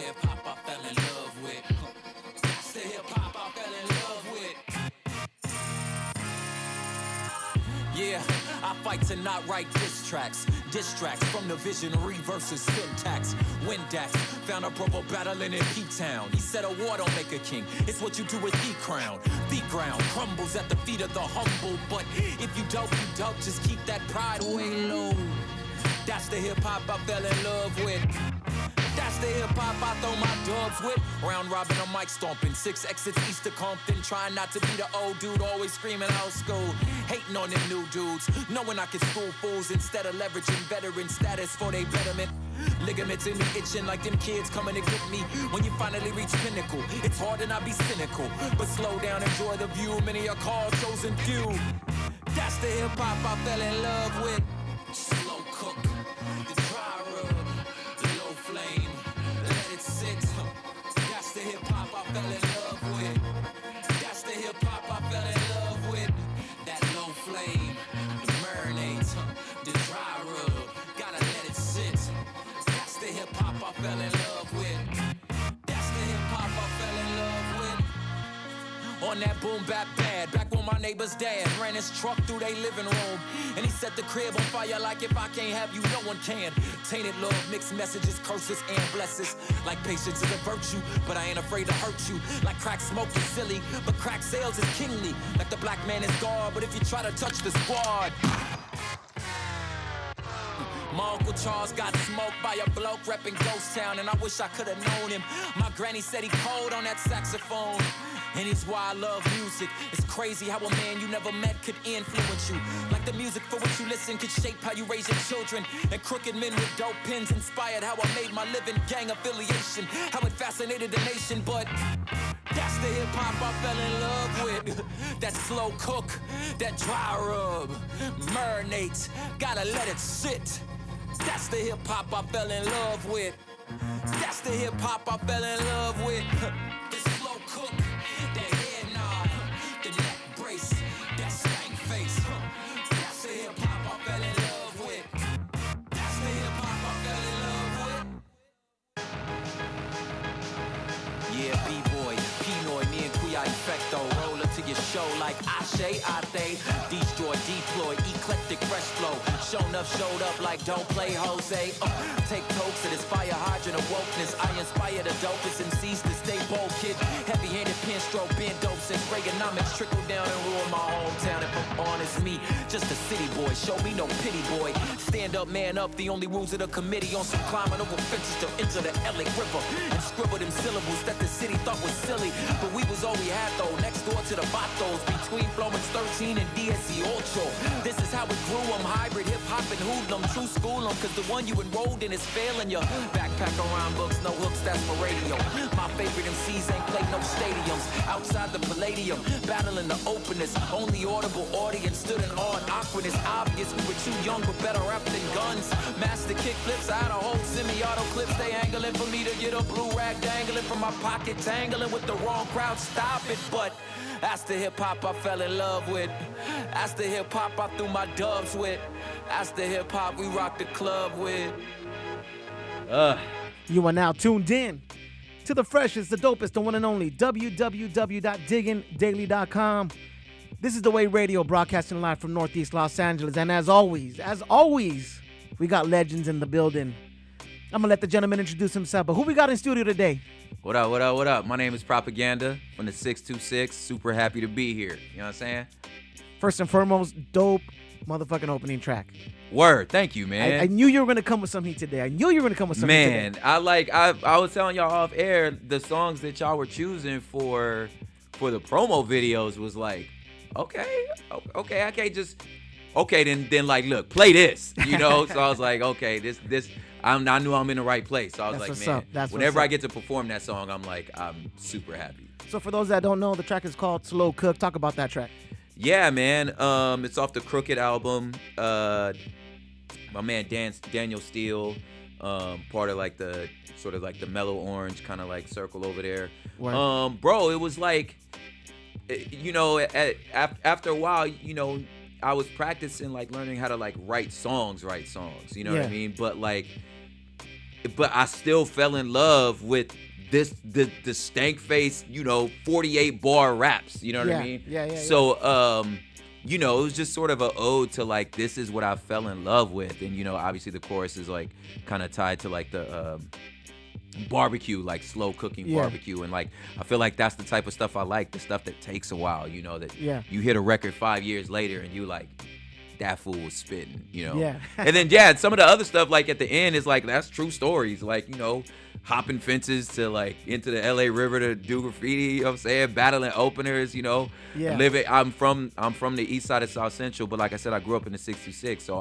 hip hop I fell in love with. That's the hip hop I fell in love with. Yeah, I fight to not write diss tracks. Distracts from the visionary versus syntax. Windax found a brother battling in P-Town. He said a war don't make a king, it's what you do with the crown. The ground crumbles at the feet of the humble, but if you dope, just keep that pride way low. That's the hip-hop I fell in love with. That's the hip-hop I throw my dubs with. Round robin on mic stomping, 6 exits east of Compton. Trying not to be the old dude, always screaming out school. Hating on them new dudes, knowing I can school fools instead of leveraging veteran status for their betterment. Ligaments in me itching like them kids coming to get me. When you finally reach pinnacle, it's hard to not be cynical. But slow down, enjoy the view, many are called chosen few. That's the hip-hop I fell in love with. Slow cook, the dry rub, the low flame, let it sit. That's the hip-hop I fell in love with. That's the hip-hop I fell in love with. That low flame, the marinades, the dry rub, gotta let it sit. That's the hip-hop I fell in love with. That's the hip-hop I fell in love with. On that boom bap bad, back when my neighbor's dad ran his truck through their living room, and he set the crib on fire like if I can't have you, no one can. Tainted love, mixed messages, curses and blessings. Like patience is a virtue, but I ain't afraid to hurt you. Like crack smoke is silly, but crack sales is kingly. Like the black man is God, but if you try to touch the squad. My Uncle Charles got smoked by a bloke reppin' Ghost Town, and I wish I could've known him. My granny said he cold on that saxophone, and it's why I love music. It's crazy how a man you never met could influence you. Like the music for which you listen could shape how you raise your children. And crooked men with dope pens inspired how I made my living. Gang affiliation, how it fascinated the nation. But that's the hip-hop I fell in love with. That slow cook, that dry rub, marinate, gotta let it sit. That's the hip-hop I fell in love with. That's the hip-hop I fell in love with. The slow cook, that head nod, the neck brace, that stank face. That's the hip-hop I fell in love with. That's the hip-hop I fell in love with. Yeah, B-boy, Pinoy, me and Kuya Effecto roll up to your show like Ashe, Ate, Destroy, Deploy, Eclectic, Fresh Flow. Shown up, showed up like don't play Jose. Take tokes of this fire hydrant of wokeness. I inspire the dopest MCs to stay bold, kid. Heavy-handed pen stroke, been dope since Reaganomics trickled down and ruined my hometown. If I'm honest, me, just a city boy. Show me no pity, boy. Stand up, man up. The only rules of the committee on some climbing over fences to enter the LA River and scribble them syllables that the city thought was silly. But we was all we had though. Next door to the Vatos, between Florence 13 and DSC Ocho. This is how it grew. I'm hybrid, hip-hop and hoodlum. True school 'em, cause the one you enrolled in is failing ya. Backpack around books, no hooks, that's for radio. My favorite MCs ain't played no stadiums. Outside the Palladium, battling the openness. Only audible audience stood in awe and awkwardness. Obvious we were too young but better rap than guns. Master kick flips, I had a whole semi-auto clips. They angling for me to get a blue rag dangling from my pocket. Tangling with the wrong crowd, stop it. But that's the hip-hop I fell in love with. That's the hip-hop I threw my dubs with. That's the hip-hop we rock the club with. You are now tuned in to the freshest, the dopest, the one and only www.DIGGINDAILY.com. This is The Way Radio, broadcasting live from Northeast Los Angeles. And as always, we got legends in the building. I'm going to let the gentleman introduce himself. But who we got in studio today? What up, what up, what up? My name is Propaganda from the 626. Super happy to be here. You know what I'm saying? First and foremost, dope motherfucking opening track. Word. Thank you, man. I knew you were going to come with some heat today. I was telling y'all off air, the songs that y'all were choosing for the promo videos was like, okay, I can't just, then like, look, play this, you know? So I was like, okay, I knew I'm in the right place. So I was like, man, whenever I get to perform that song, I'm super happy. So for those that don't know, the track is called Slow Cook. Talk about that track. Yeah, man. It's off the Crooked album. My man Daniel Steele, part of like the sort of like the mellow orange kind of like circle over there. Right. Bro, it was like, you know, after a while, you know, I was practicing like learning how to like write songs, you know what I mean? But like but I still fell in love with the stank face, 48 bar raps, you know what I mean? Yeah. So it was just sort of an ode to like, this is what I fell in love with. And obviously the chorus is like kind of tied to like the barbecue, like slow cooking barbecue, and like I feel like that's the type of stuff I like, the stuff that takes a while, that you hit a record 5 years later and you like, that fool was spitting, and then some of the other stuff like at the end is like, that's true stories, like hopping fences to like into the LA River to do graffiti, you know what I'm saying, battling openers, living. I'm from the east side of South Central, but like I said, I grew up in the 626, so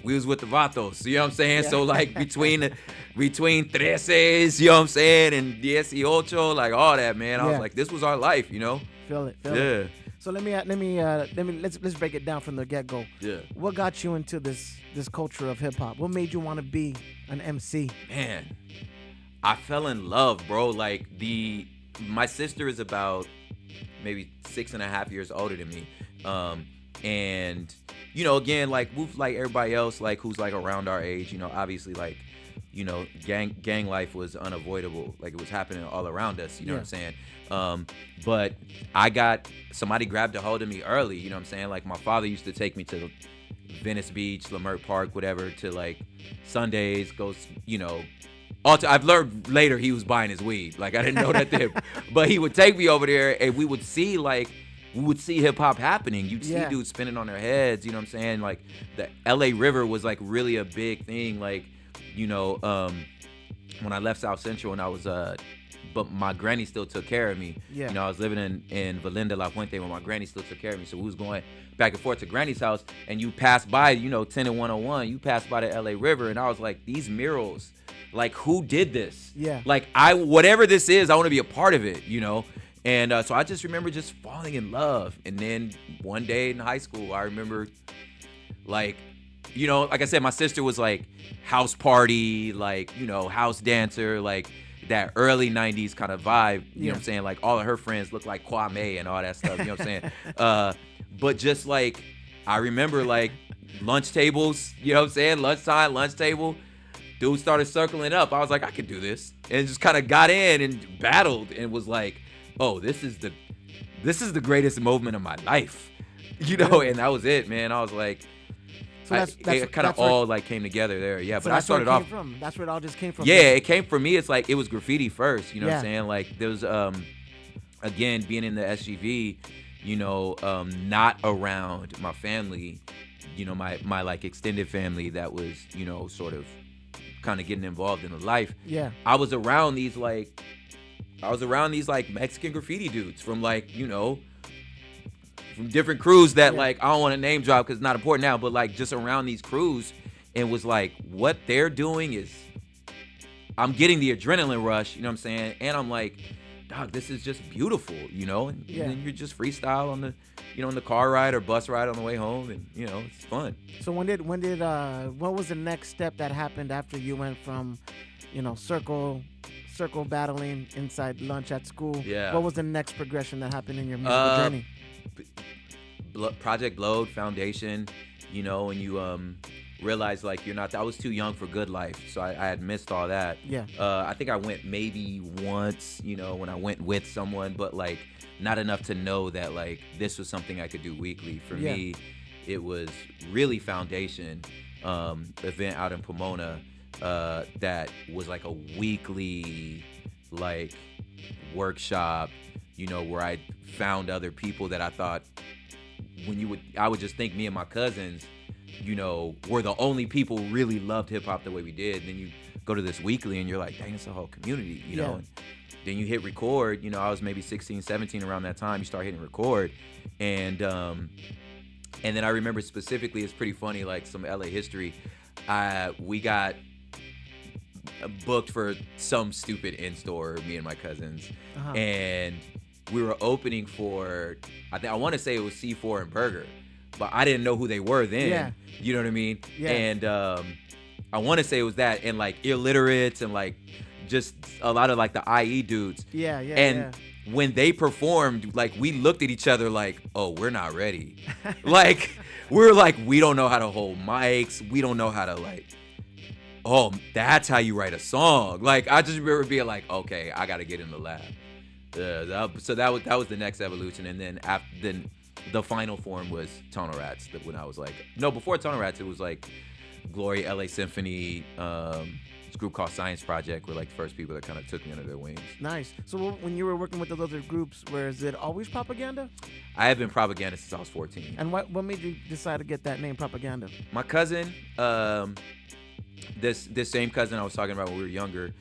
we was with the Vatos, you know what I'm saying? So like between 13s, you know what I'm saying, and 18, like all that, man. I was like, this was our life, Feel it. So let's break it down from the get go. Yeah. What got you into this culture of hip hop? What made you want to be an MC? Man, I fell in love, bro. Like my sister is about maybe 6.5 years older than me. And again, like we've like everybody else, like who's like around our age, obviously like, gang life was unavoidable. Like it was happening all around us, you know what I'm saying? But somebody grabbed a hold of me early, you know what I'm saying? Like my father used to take me to Venice Beach, Leimert Park, whatever, to like Sundays, I've learned later he was buying his weed. Like I didn't know that then. But he would take me over there and we would see hip hop happening. You'd see dudes spinning on their heads, you know what I'm saying? Like the LA River was like really a big thing. Like, when I left South Central and I was but my granny still took care of me. Yeah. I was living in Valinda La Puente when my granny still took care of me. So we was going back and forth to granny's house, and you pass by, 10 and 101, you pass by the LA River, and I was like, these murals, like who did this? Yeah. Like whatever this is, I want to be a part of it, And so I just remember just falling in love. And then one day in high school, I remember like, like I said, my sister was like house party, like, house dancer, like that early 90s kind of vibe, you know what I'm saying? Like all of her friends look like Kwame and all that stuff, you know what I'm saying? But just like, I remember like lunch tables, you know what I'm saying? Lunchtime, lunch table, dudes started circling up. I was like, I could do this. And just kind of got in and battled and was like, oh, this is the greatest moment of my life, and that was it, man. I was like, so it kind of all like came together there. Yeah, so but I started off. That's where it all just came from. Yeah, it came from me. It's like it was graffiti first. You know what I'm saying? Like there was again being in the SGV, not around my family, my like extended family that was sort of kind of getting involved in the life. Yeah, I was around these like Mexican graffiti dudes from like from different crews that like I don't want to name drop because it's not important now, but like just around these crews, and was like, what they're doing is, I'm getting the adrenaline rush, you know what I'm saying? And I'm like, dog, this is just beautiful, and then you're just freestyle on the in the car ride or bus ride on the way home, and it's fun. So what was the next step that happened after you went from circle battling inside lunch at school? Yeah. What was the next progression that happened in your musical journey? Project Blowed, Foundation, and you realize like you're not. I was too young for Good Life, so I had missed all that. Yeah. I think I went maybe once, when I went with someone, but like not enough to know that like this was something I could do weekly. For me, it was really Foundation event out in Pomona. That was like a weekly like workshop, where I found other people that I thought I would just think me and my cousins, were the only people who really loved hip hop the way we did. And then you go to this weekly and you're like, dang, it's a whole community, know? And then you hit record, I was maybe 16, 17 around that time. You start hitting record. And then I remember specifically, it's pretty funny, like some LA history. We got booked for some stupid in-store, me and my cousins. And we were opening for, I want to say it was C4 and Burger, but I didn't know who they were then. Yeah. You know what I mean? Yeah. And I want to say it was that, and like Illiterates and like just a lot of like the IE dudes. Yeah. And when they performed, like we looked at each other like, oh, we're not ready. Like we were like, we don't know how to hold mics. We don't know how to like oh, that's how you write a song. Like, I just remember being like, okay, I got to get in the lab. So that was the next evolution. And then the final form was Tonal Rats. When I was like, no, before Tonal Rats, it was like Glory, LA Symphony, this group called Science Project were like the first people that kind of took me under their wings. Nice. So when you were working with those other groups, was it always Propaganda? I have been Propaganda since I was 14. And what made you decide to get that name, Propaganda? My cousin, this same cousin I was talking about when we were younger,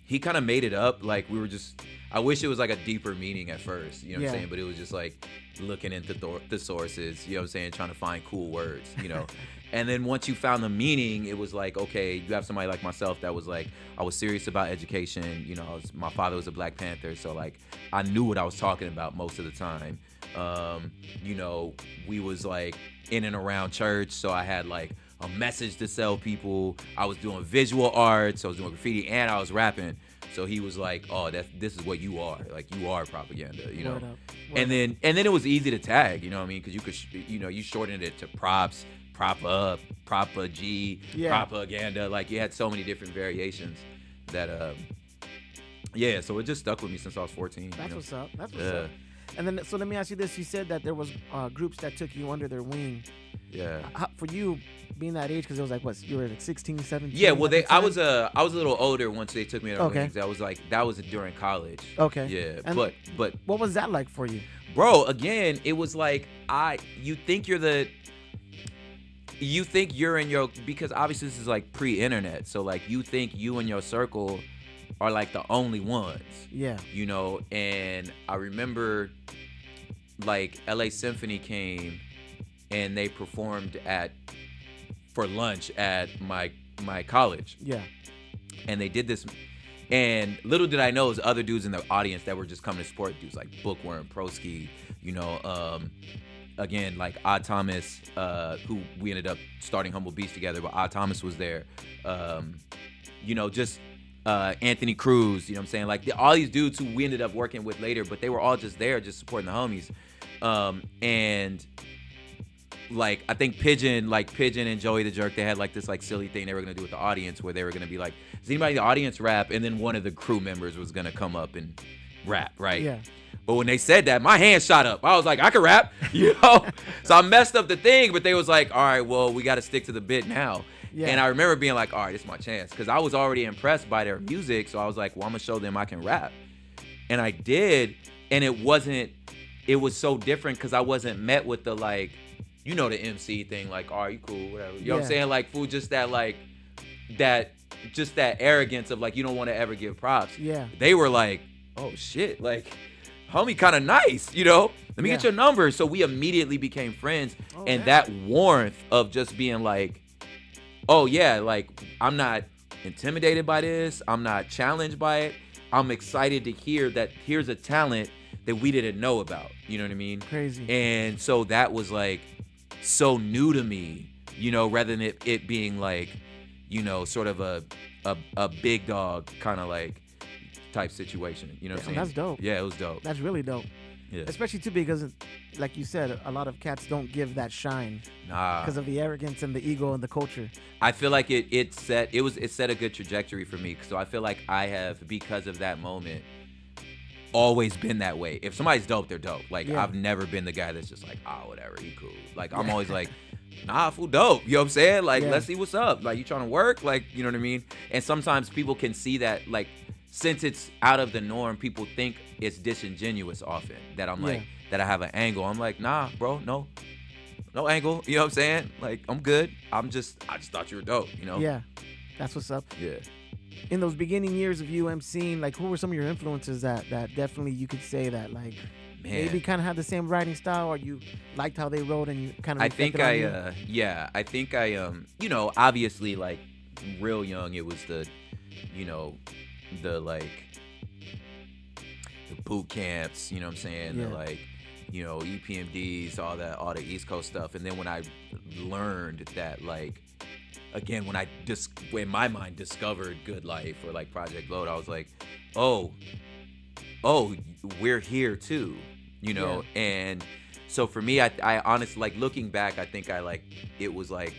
he kind of made it up. Like, we were just, I wish it was like a deeper meaning at first, you know what I'm saying? But it was just like looking into the sources, you know what I'm saying? Trying to find cool words, you know? And then once you found the meaning, it was like, okay, you have somebody like myself that was like, I was serious about education. You know, my father was a Black Panther, so like I knew what I was talking about most of the time. You know, we was like in and around church, so I had like a message to sell people. I was doing visual arts, so I was doing graffiti, and I was rapping. So he was like, "Oh, this is what you are. Like, you are Propaganda, you know." Word up. And then it was easy to tag, you know what I mean? Because you could, you shortened it to props, prop up, propa G, Propaganda. Like, you had so many different variations that, so it just stuck with me since I was 14. That's what's up. That's what's up. And then, so let me ask you this: you said that there was groups that took you under their wing. Yeah. For you, being that age, because it was like, what, you were like 16, 17? Yeah, well, I was a little older once they took me under their wings. That was during college. Okay. Yeah, and but what was that like for you? Bro, again, it was like you think you're in your, because obviously this is like pre-internet, so like you think you and your circle are like the only ones. Yeah. You know, and I remember like LA Symphony came and they performed for lunch at my college. Yeah. And they did this, and little did I know it was other dudes in the audience that were just coming to support, dudes like Bookworm, Prosky, you know, again, like Odd Thomas, who we ended up starting Humble Beast together, but Odd Thomas was there. You know, just Anthony Cruz, you know what I'm saying? Like all these dudes who we ended up working with later, but they were all just there, just supporting the homies. And like, I think Pigeon and Joey the Jerk, they had like this like silly thing they were gonna do with the audience where they were gonna be like, does anybody in the audience rap? And then one of the crew members was gonna come up and rap, right? Yeah. But when they said that, my hand shot up. I was like, I can rap, you know? So I messed up the thing, but they was like, all right, well, we gotta stick to the bit now. Yeah. And I remember being like, all right, this is my chance. Because I was already impressed by their music, so I was like, well, I'm gonna show them I can rap. And I did, and it was so different because I wasn't met with the like, you know, the MC thing, like, all right, you cool, whatever. You know what I'm saying? Like, fool, just that, like, that arrogance of, like, you don't want to ever give props. Yeah. They were like, oh, shit, like, homie kind of nice, you know? Let me get your number. So we immediately became friends. That warmth of just being like, oh, yeah, like, I'm not intimidated by this. I'm not challenged by it. I'm excited to hear that here's a talent that we didn't know about. You know what I mean? Crazy. And so that was, like, so new to me, you know, rather than it being like, you know, sort of a big dog kind of like type situation. You know what I'm saying? That's dope. Yeah, it was dope. That's really dope. Yeah. Especially too because, like you said, a lot of cats don't give that shine. Nah. Because of the arrogance and the ego and the culture. I feel like it set a good trajectory for me. So I feel like I have, because of that moment, always been that way. If somebody's dope, they're dope. Like, I've never been the guy that's just like, whatever, he cool. Like, I'm always like, nah, fool dope. You know what I'm saying? Like, let's see what's up. Like, you trying to work? Like, you know what I mean? And sometimes people can see that, like, since it's out of the norm, people think it's disingenuous often. That I'm like, that I have an angle. I'm like, nah, bro, no angle. You know what I'm saying? Like, I'm good. I just thought you were dope, you know? Yeah, that's what's up. Yeah. In those beginning years of you emceeing, like, who were some of your influences that definitely you could say that, like, maybe kind of had the same writing style, or you liked how they wrote and you kind of you know, obviously, like, real young, it was the, you know, the, like, the boot camps, you know what I'm saying? The, like, you know, EPMDs, all the East Coast stuff. And then when I learned that, like, again, when I in my mind discovered Good Life or like Project Load, I was like, oh, we're here too, you know? Yeah. And so for me, I honestly, like, looking back, I think it was like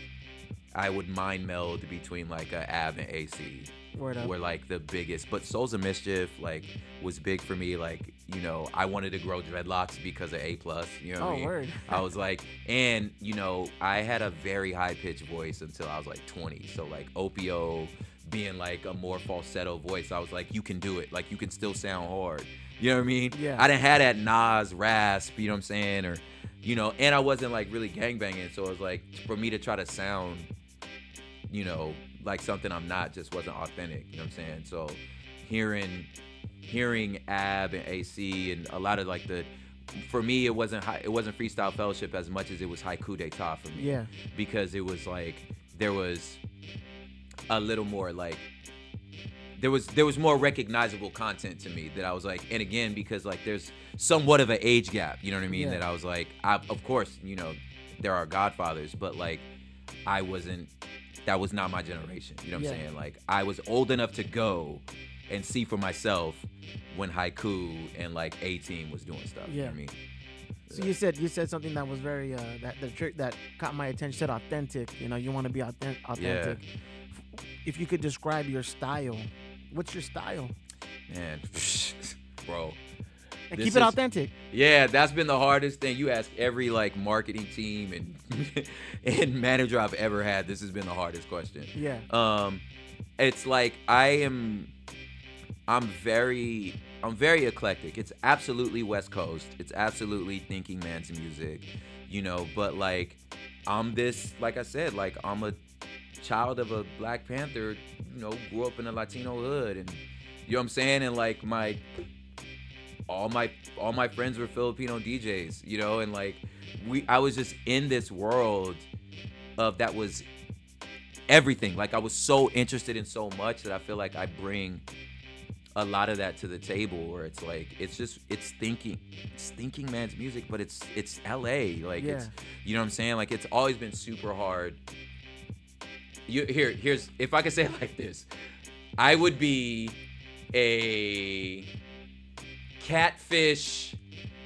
I would mind meld between like a Ab and AC. Word up. Were like the biggest, but Souls of Mischief like was big for me. Like, you know, I wanted to grow dreadlocks because of A+. You know what I mean? Word. I was like, and you know, I had a very high pitched voice until I was like 20. So like Opio being like a more falsetto voice, I was like, you can do it. Like you can still sound hard. You know what I mean? Yeah. I didn't have that Nas rasp. You know what I'm saying? Or, you know, and I wasn't like really gangbanging. So it was like for me to try to sound, you know, like something I'm not just wasn't authentic, you know what I'm saying? So hearing Ab and AC and a lot of like for me it wasn't Freestyle Fellowship as much as it was Haiku d'etat for me. Yeah. Because it was like there was a little more like there was more recognizable content to me that I was like, and again because like there's somewhat of an age gap, you know what I mean? Yeah. That I was like, of course, you know, there are Godfathers, but like that was not my generation. You know what I'm saying? Like I was old enough to go and see for myself when Haiku and like A-Team was doing stuff. You know what I mean? So you said something that was very that caught my attention. You said authentic. You know, you want to be authentic. Yeah. If you could describe your style, what's your style? Man, bro. And keep it authentic. Yeah, that's been the hardest thing. You ask every like marketing team and and manager I've ever had. This has been the hardest question. Yeah. It's like I'm very eclectic. It's absolutely West Coast. It's absolutely thinking man's music, you know. But like I'm this, like I said, like I'm a child of a Black Panther. You know, grew up in a Latino hood, and you know what I'm saying. And like all my friends were Filipino DJs, you know, and like I was just in this world of that was everything. Like I was so interested in so much that I feel like I bring a lot of that to the table, where it's like it's thinking man's music, but it's LA, like it's, you know what I'm saying, like it's always been super hard. Here's if I could say it like this, I would be a catfish,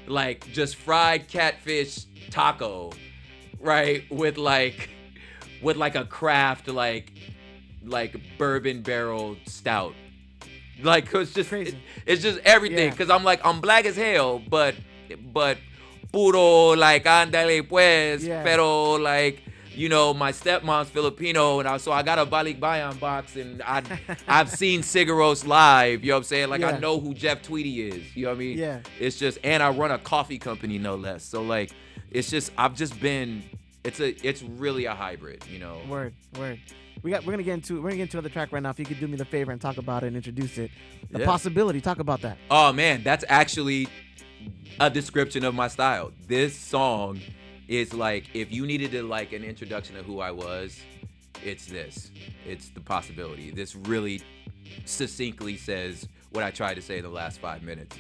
like just fried catfish taco, right, with like a craft like bourbon barrel stout, like it's just it's just everything, because I'm black as hell, but puro like andale pues, pero like, you know, my stepmom's Filipino, and so I got a Balikbayan box, and I've seen Sigaros live, you know what I'm saying? Like, I know who Jeff Tweedy is, you know what I mean? Yeah. It's just, and I run a coffee company, no less. So, like, it's just, I've just been, it's really a hybrid, you know? Word. We're gonna get into another track right now. If you could do me the favor and talk about it and introduce it. The Possibility, talk about that. Oh, man, that's actually a description of my style. This song is like, if you needed to like an introduction to who I was, it's this. It's The Possibility. This really succinctly says what I tried to say in the last 5 minutes.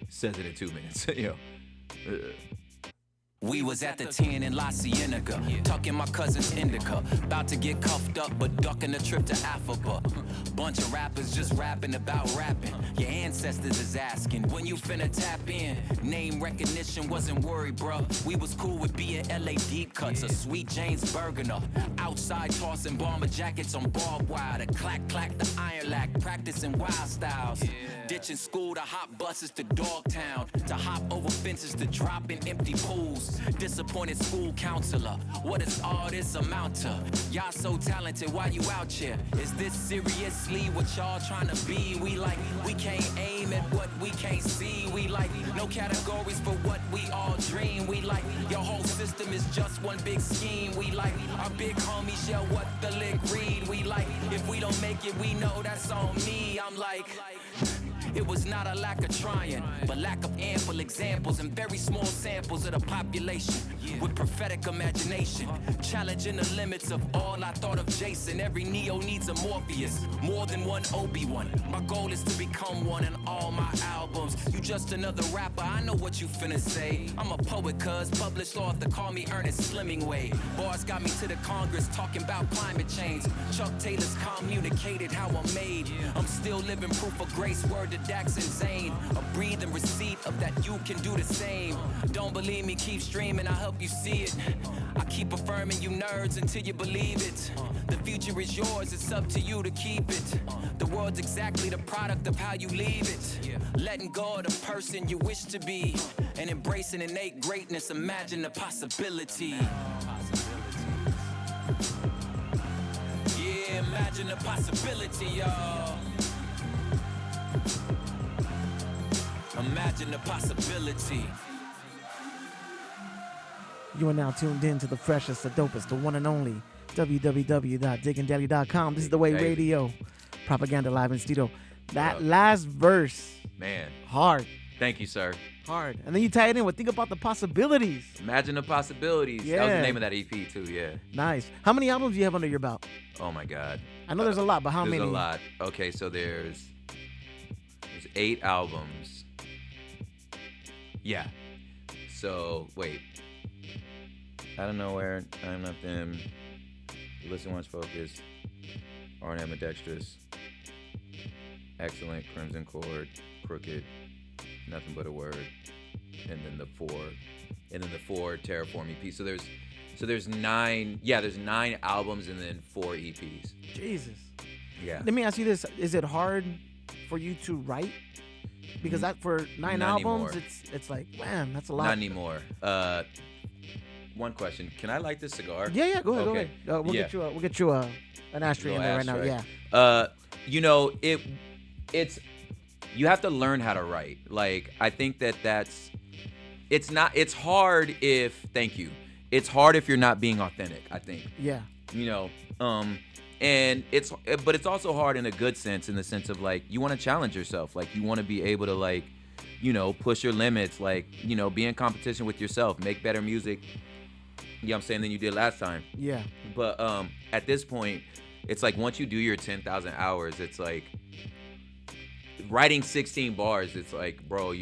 Says it in 2 minutes, you know. We was at the 10 in La Cienega, tucking my cousin's indica, about to get cuffed up, but ducking the trip to Africa. Bunch of rappers just rapping about rapping. Your ancestors is asking, when you finna tap in? Name recognition wasn't worried, bruh. We was cool with being LA deep cuts, a sweet James Bergener. Outside tossing bomber jackets on barbed wire, to clack the iron lack, practicing wild styles. Ditching school to hop buses to Dogtown, to hop over fences to drop in empty pools. Disappointed school counselor, what does all this amount to? Y'all so talented, why you out here? Is this seriously what y'all trying to be? We can't aim at what we can't see. We like no categories for what we all dream. We like your whole system is just one big scheme. We like our big homies yell what the lick read. We like if we don't make it, we know that's on me. I'm like, it was not a lack of trying, but lack of ample examples and very small samples of the population with prophetic imagination, challenging the limits of all I thought of Jason. Every Neo needs a Morpheus, more than one Obi-Wan. My goal is to become one in all my albums. You just another rapper, I know what you finna say. I'm a poet, cuz published author, call me Ernest Flemingway. Bars got me to the Congress talking about climate change. Chuck Taylor's communicated how I'm made. I'm still living proof of grace, word to Dax and Zane. A breathing receipt of that you can do the same. Don't believe me, keep streaming, I'll help you see it. I keep affirming you nerds until you believe it. The future is yours, it's up to you to keep it. The world's exactly the product of how you leave it. Letting go of the person you wish to be. And embracing innate greatness, imagine the possibility. Yeah, imagine the possibility, y'all. Imagine the possibility. You are now tuned in to the freshest, the dopest, the one and only www.diggingdaily.com. This is The Way Radio. Propaganda live in studio. That last verse. Man. Hard. Thank you, sir. Hard. And then you tie it in with think about the possibilities. Imagine the possibilities. Yeah. That was the name of that EP too, yeah. Nice. How many albums do you have under your belt? Oh my God. I know there's a lot, but how many? There's a lot. Okay, so there's 8 albums. Yeah. So, wait. Out of Nowhere, I'm Not Them, Listen Once Focused, R&M Ambidextrous, Excellent, Crimson Chord, Crooked, Nothing But a Word, and then the four Terraform EPs. So there's 9. Yeah, there's 9 albums and then 4 EPs. Jesus. Yeah. Let me ask you this: is it hard for you to write? Because that for 9 Not albums, anymore. it's like, man, that's a lot. Not anymore. One question: can I light this cigar? Yeah, go ahead, Okay. go ahead. We'll get you an ashtray in there right now. Ashtray. Yeah. You know, it's you have to learn how to write. Like, I think it's hard if it's hard if you're not being authentic, I think. Yeah. You know, and but it's also hard in a good sense, in the sense of like, you want to challenge yourself. Like, you want to be able to, like, you know, push your limits, like, you know, be in competition with yourself, make better music, you know what I'm saying, than you did last time. Yeah. But at this point, it's like, once you do your 10,000 hours, it's like writing 16 bars. It's like, bro,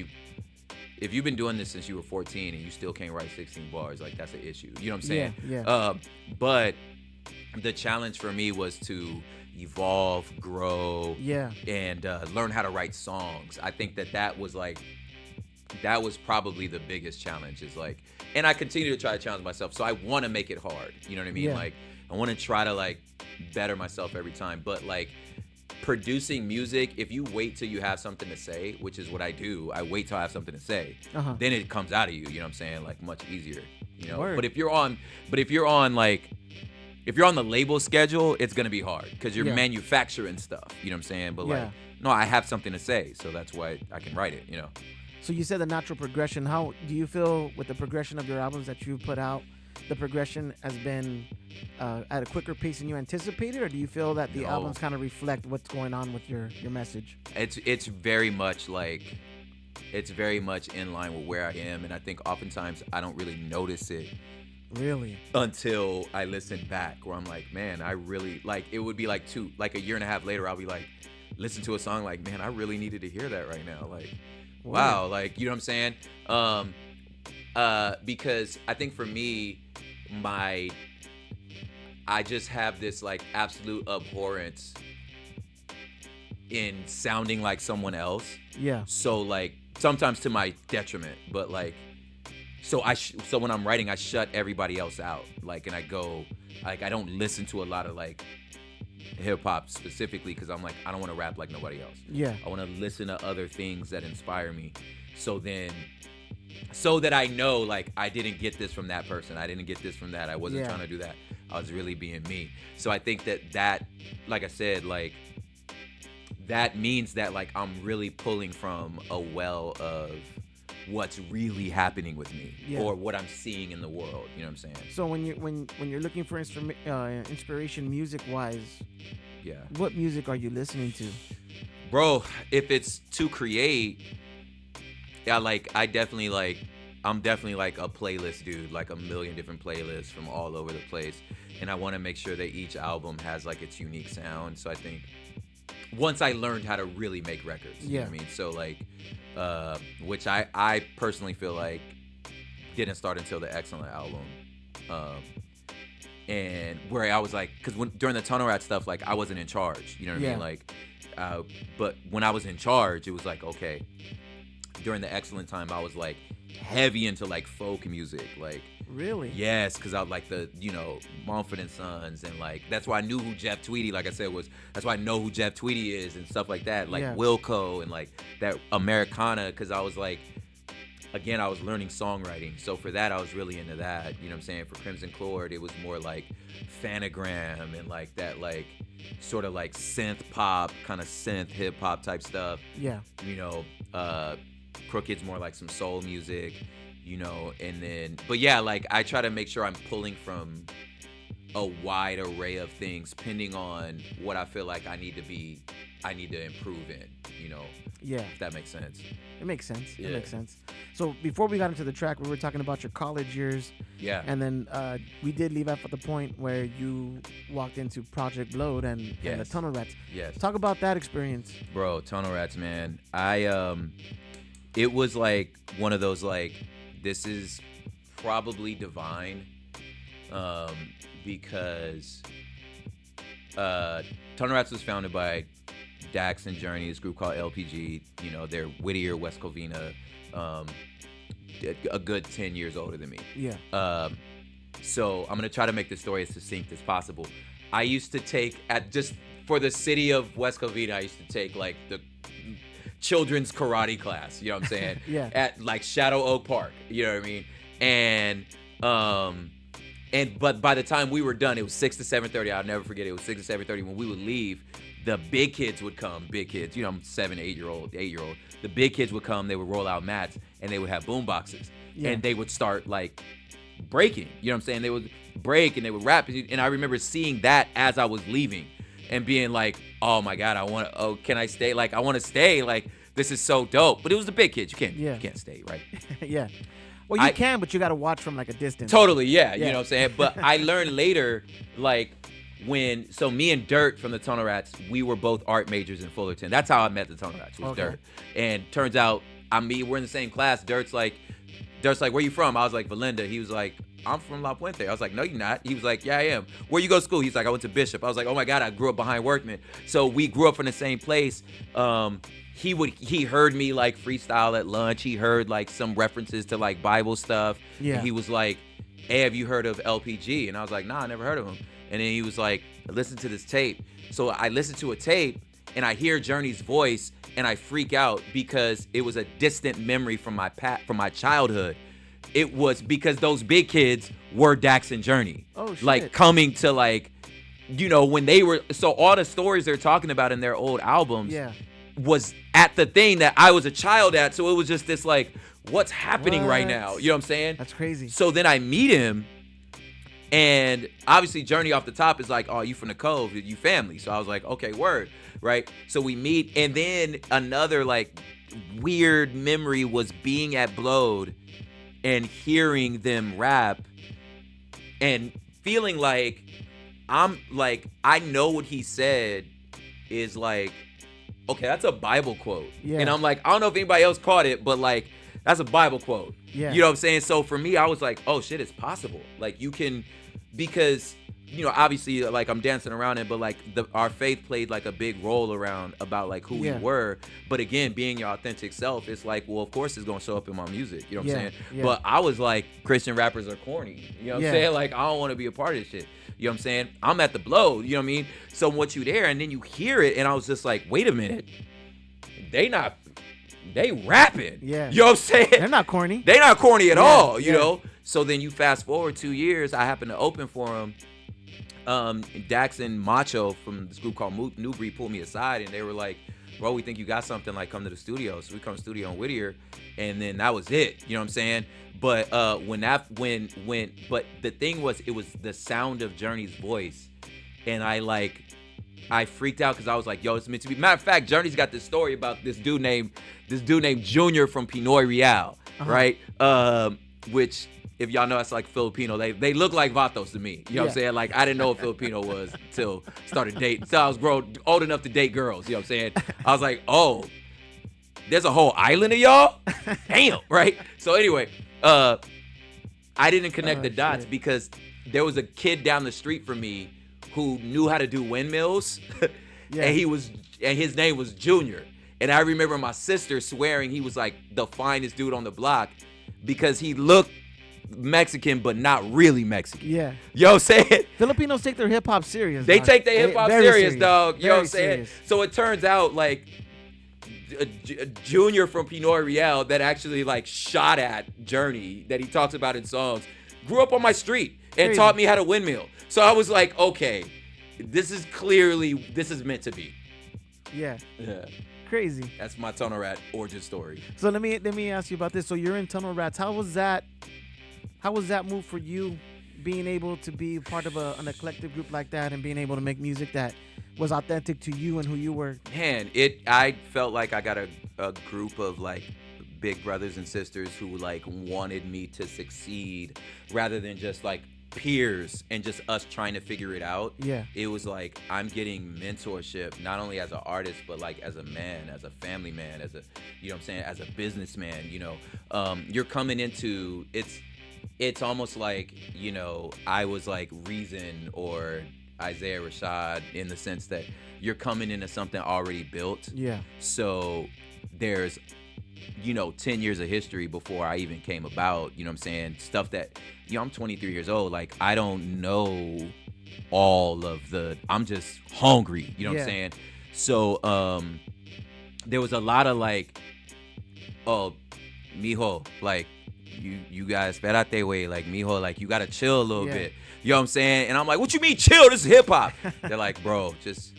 if you've been doing this since you were 14 and you still can't write 16 bars, like, that's an issue. You know what I'm saying? Yeah. But the challenge for me was to evolve, grow, and learn how to write songs. I think that was probably the biggest challenge, is like, and I continue to try to challenge myself. So I want to make it hard. You know what I mean? Yeah. Like, I want to try to, like, better myself every time. But, like, producing music, if you wait till you have something to say, which is what I do, I wait till I have something to say, then it comes out of you. You know what I'm saying? Like, much easier. You know. Word. But if you're on the label schedule, it's gonna be hard because you're manufacturing stuff. You know what I'm saying? But like, no, I have something to say, so that's why I can write it. You know. So you said the natural progression. How do you feel with the progression of your albums that you've put out? The progression has been at a quicker pace than you anticipated, or do you feel that the albums kind of reflect what's going on with your message? It's very much like, it's very much in line with where I am, and I think oftentimes I don't really notice it. Really? Until I listen back, where I'm like, man, I really, like, it would be like a year and a half later, I'll be like, listen to a song, like, man, I really needed to hear that right now. Like, wow, like, you know what I'm saying? Because I think for me, I just have this, like, absolute abhorrence in sounding like someone else. Yeah. So, like, sometimes to my detriment, but, like, so when I'm writing, I shut everybody else out. Like, and I go, like, I don't listen to a lot of, like, hip hop specifically, because I'm like, I don't want to rap like nobody else. Yeah. I want to listen to other things that inspire me. So that I know, like, I didn't get this from that person. I didn't get this from that. I wasn't trying to do that. I was really being me. So I think that, like I said, like, that means that, like, I'm really pulling from a well of what's really happening with me, or what I'm seeing in the world. You know what I'm saying? So when you're looking for inspiration music wise, what music are you listening to? Bro, if it's to create, I'm definitely like a playlist dude, like a million different playlists from all over the place, and I want to make sure that each album has, like, its unique sound. So I think once I learned how to really make records, you know what I mean? So, like, which I personally feel like didn't start until the Excellent album, and where I was like, because during the Tunnel Rat stuff, like, I wasn't in charge, you know what I mean? Like, but when I was in charge, it was like, okay, during the excellent time, I was like heavy into like folk music, like. Really? Yes, because I like the, Mumford and Sons, and like that's why I knew who Jeff Tweedy, like I said, that's why I know who Jeff Tweedy is and stuff like that, like Wilco and like that Americana, because I was like, again, I was learning songwriting, so for that I was really into that. You know what I'm saying? For Crimson Chord, it was more like Phanogram and like that, like sort of like synth pop, kind of synth hip hop type stuff. Yeah. Crooked's more like some soul music. And then, but yeah, like I try to make sure I'm pulling from a wide array of things, depending on what I feel like I need to improve in, Yeah. If that makes sense. It makes sense. Yeah. It makes sense. So before we got into the track, we were talking about your college years. Yeah. And then we did leave off at the point where you walked into Project Blowed and the Tunnel Rats. Yes. Talk about that experience. Bro, Tunnel Rats, man. It was like one of those like, this is probably divine, because Tunnel Rats was founded by Dax and Journey, this group called LPG. They're Whittier, West Covina, a good 10 years older than me. Yeah. So I'm gonna try to make the story as succinct as possible. I used to take, just for the city of West Covina, I used to take like the children's karate class, you know what I'm saying? Yeah. At like Shadow Oak Park, you know what I mean? But by the time we were done, it was 6 to 7:30. I'll never forget it. It was 6 to 7:30 when we would leave. The big kids would come. Big kids, I'm 7, 8-year-old. The big kids would come. They would roll out mats and they would have boom boxes, and they would start like breaking. You know what I'm saying? They would break and they would rap. And I remember seeing that as I was leaving, and being like, oh my God, can I stay? Like, I want to stay. Like, this is so dope. But it was the big kids. You can't stay, right? Yeah. Well, you can, but you got to watch from like a distance. Totally, yeah. You know what I'm saying? But I learned later, like, so me and Dirt from the Tunnel Rats, we were both art majors in Fullerton. That's how I met the Tunnel Rats, was Dirt. And turns out, we're in the same class. Dirt's like, where you from? I was like, Valinda. He was like, I'm from La Puente. I was like, no, you're not. He was like, yeah, I am. Where you go to school? He's like, I went to Bishop. I was like, oh my God, I grew up behind Workman. So we grew up in the same place. He heard me like freestyle at lunch. He heard like some references to like Bible stuff. Yeah. And he was like, hey, have you heard of LPG? And I was like, nah, I never heard of him. And then he was like, listen to this tape. So I listened to a tape and I hear Journey's voice and I freak out because it was a distant memory from my childhood. It was because those big kids were Dax and Journey. Oh, shit. Like coming to like, when they were, so all the stories they're talking about in their old albums was at the thing that I was a child at. So it was just this like, what's happening right now? You know what I'm saying? That's crazy. So then I meet him, and obviously Journey off the top is like, oh, you from the Cove, you family. So I was like, okay, word, right? So we meet, and then another like weird memory was being at Blowed and hearing them rap and feeling like I know what he said is like, okay, that's a Bible quote. Yeah. And I'm like, I don't know if anybody else caught it, but like, that's a Bible quote. Yeah. You know what I'm saying? So for me, I was like, oh shit, it's possible. Like you can, because, obviously like I'm dancing around it, but like our faith played like a big role around about like who we were. But again, being your authentic self, it's like, well, of course it's going to show up in my music. You know what I'm saying? Yeah. But I was like, Christian rappers are corny. You know what I'm saying? Like, I don't want to be a part of this shit. You know what I'm saying? I'm at the Blow, you know what I mean? So what you there, and then you hear it, and I was just like, wait a minute. They rapping. Yeah. You know what I'm saying? They're not corny. They not corny at all, you know? So then you fast forward 2 years, I happened to open for them. Dax and Macho from this group called New Breed pulled me aside, and they were like, bro, we think you got something, like come to the studio. So we come to the studio in Whittier, and then that was it. You know what I'm saying? But but the thing was, it was the sound of Journey's voice, and I freaked out because I was like, yo, it's meant to be. Matter of fact, Journey's got this story about this dude named Junior from Pinoy Real, right? Which, if y'all know, that's like Filipino. They look like Vatos to me. You know what I'm saying? Like, I didn't know what Filipino was until started dating. So I was old enough to date girls. You know what I'm saying? I was like, oh, there's a whole island of y'all? Damn, right? So anyway, I didn't connect the dots because there was a kid down the street from me who knew how to do windmills. Yeah. and his name was Junior. And I remember my sister swearing he was like the finest dude on the block because he looked Mexican but not really Mexican. Yeah. You know what I'm saying? Filipinos take their hip hop serious. They dog. take their hip hop Very serious, dog. You know what I'm Very saying? serious. So it turns out like a Junior from Pinoy Real that actually like shot at Journey that he talks about in songs grew up on my street and Crazy. taught me how to windmill. So I was like, okay, this is meant to be. Yeah. Yeah. Crazy. That's my Tunnel Rat origin story. So let me ask you about this. So you're in Tunnel Rats. How was that move for you, being able to be part of an eclectic group like that and being able to make music that was authentic to you and who you were? Man, I felt like I got a group of like big brothers and sisters who like wanted me to succeed rather than just like peers and just us trying to figure it out. Yeah. It was like I'm getting mentorship not only as an artist but like as a man, as a family man, as a, you know what I'm saying, as a businessman, you know. You're coming into it's almost like, you know, I was like Reason or Isaiah Rashad in the sense that you're coming into something already built. Yeah. So there's, you know, 10 years of history before I even came about, you know what I'm saying? Stuff that, you know, I'm 23 years old. Like, I don't know all of I'm just hungry, you know what I'm saying? So there was a lot of like, oh, mijo, like, you guys, espérate, way, like, mijo, like, you gotta chill a little bit. You know what I'm saying? And I'm like, what you mean chill? This is hip hop. They're like, bro, just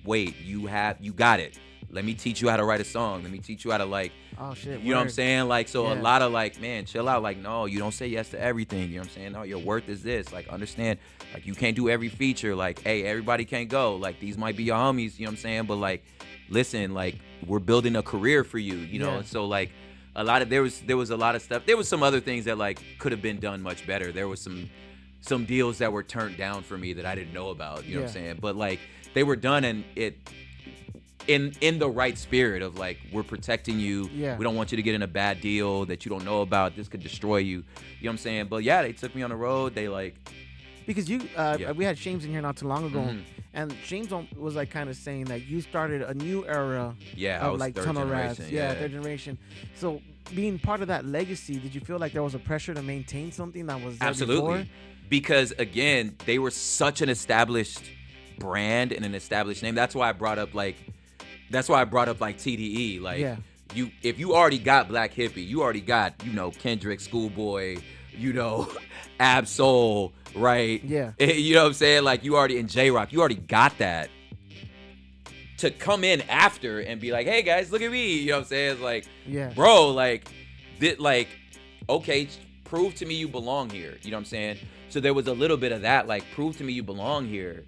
wait. You got it. Let me teach you how to write a song. Let me teach you how to like, Oh shit. you know what I'm saying? Like, so a Yeah. lot of like, man, chill out. Like, no, you don't say yes to everything. You know what I'm saying? No, your worth is this. Like, understand, like, you can't do every feature. Like, hey, everybody can't go. Like, these might be your homies, you know what I'm saying? But like, listen, like, we're building a career for you, you know? Yeah. And so like, there was a lot of stuff. There was some other things that like could have been done much better. There was some deals that were turned down for me that I didn't know about, you know what I'm saying? But like, they were done and in the right spirit of like, we're protecting you. Yeah. We don't want you to get in a bad deal that you don't know about. This could destroy you. You know what I'm saying? But yeah, they took me on the road. They like, Because you, Yeah. we had Shames in here not too long ago, Mhm. and Shames was like kind of saying that you started a new era yeah, I of was like third Tunnel generation. Rats. Yeah, third generation. So being part of that legacy, did you feel like there was a pressure to maintain something that was there Absolutely. before? Because again, they were such an established brand and an established name. That's why I brought up like TDE. Like, Yeah. if you already got Black Hippie, you already got, you know, Kendrick, Schoolboy, you know, Ab Soul, right? Yeah. You know what I'm saying? Like, you already, in J-Rock, you already got that. To come in after and be like, hey guys, look at me, you know what I'm saying? It's like, Yeah. bro, like, okay, prove to me you belong here, you know what I'm saying? So there was a little bit of that, like, prove to me you belong here.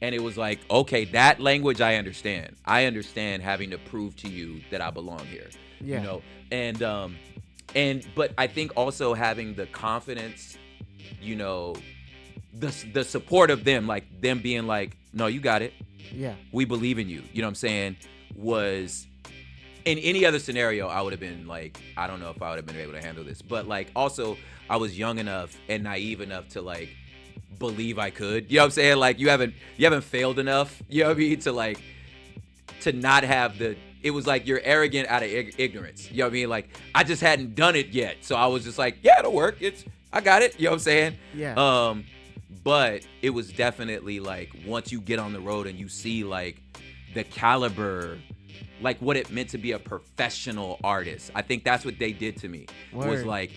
And it was like, okay, that language I understand. I understand having to prove to you that I belong here. Yeah. You know, but I think also having the confidence, you know, the support of them, like them being like, no, you got it. Yeah. We believe in you. You know what I'm saying? Was in any other scenario, I would have been like, I don't know if I would have been able to handle this. But like, also, I was young enough and naive enough to like believe I could. You know what I'm saying? Like, you haven't failed enough. You know what I mean? To like, to not have it was like you're arrogant out of ignorance. You know what I mean? Like, I just hadn't done it yet. So I was just like, yeah, it'll work. I got it. You know what I'm saying? Yeah. But it was definitely like, once you get on the road and you see like the caliber, like what it meant to be a professional artist. I think that's what they did to me. Word. Was like,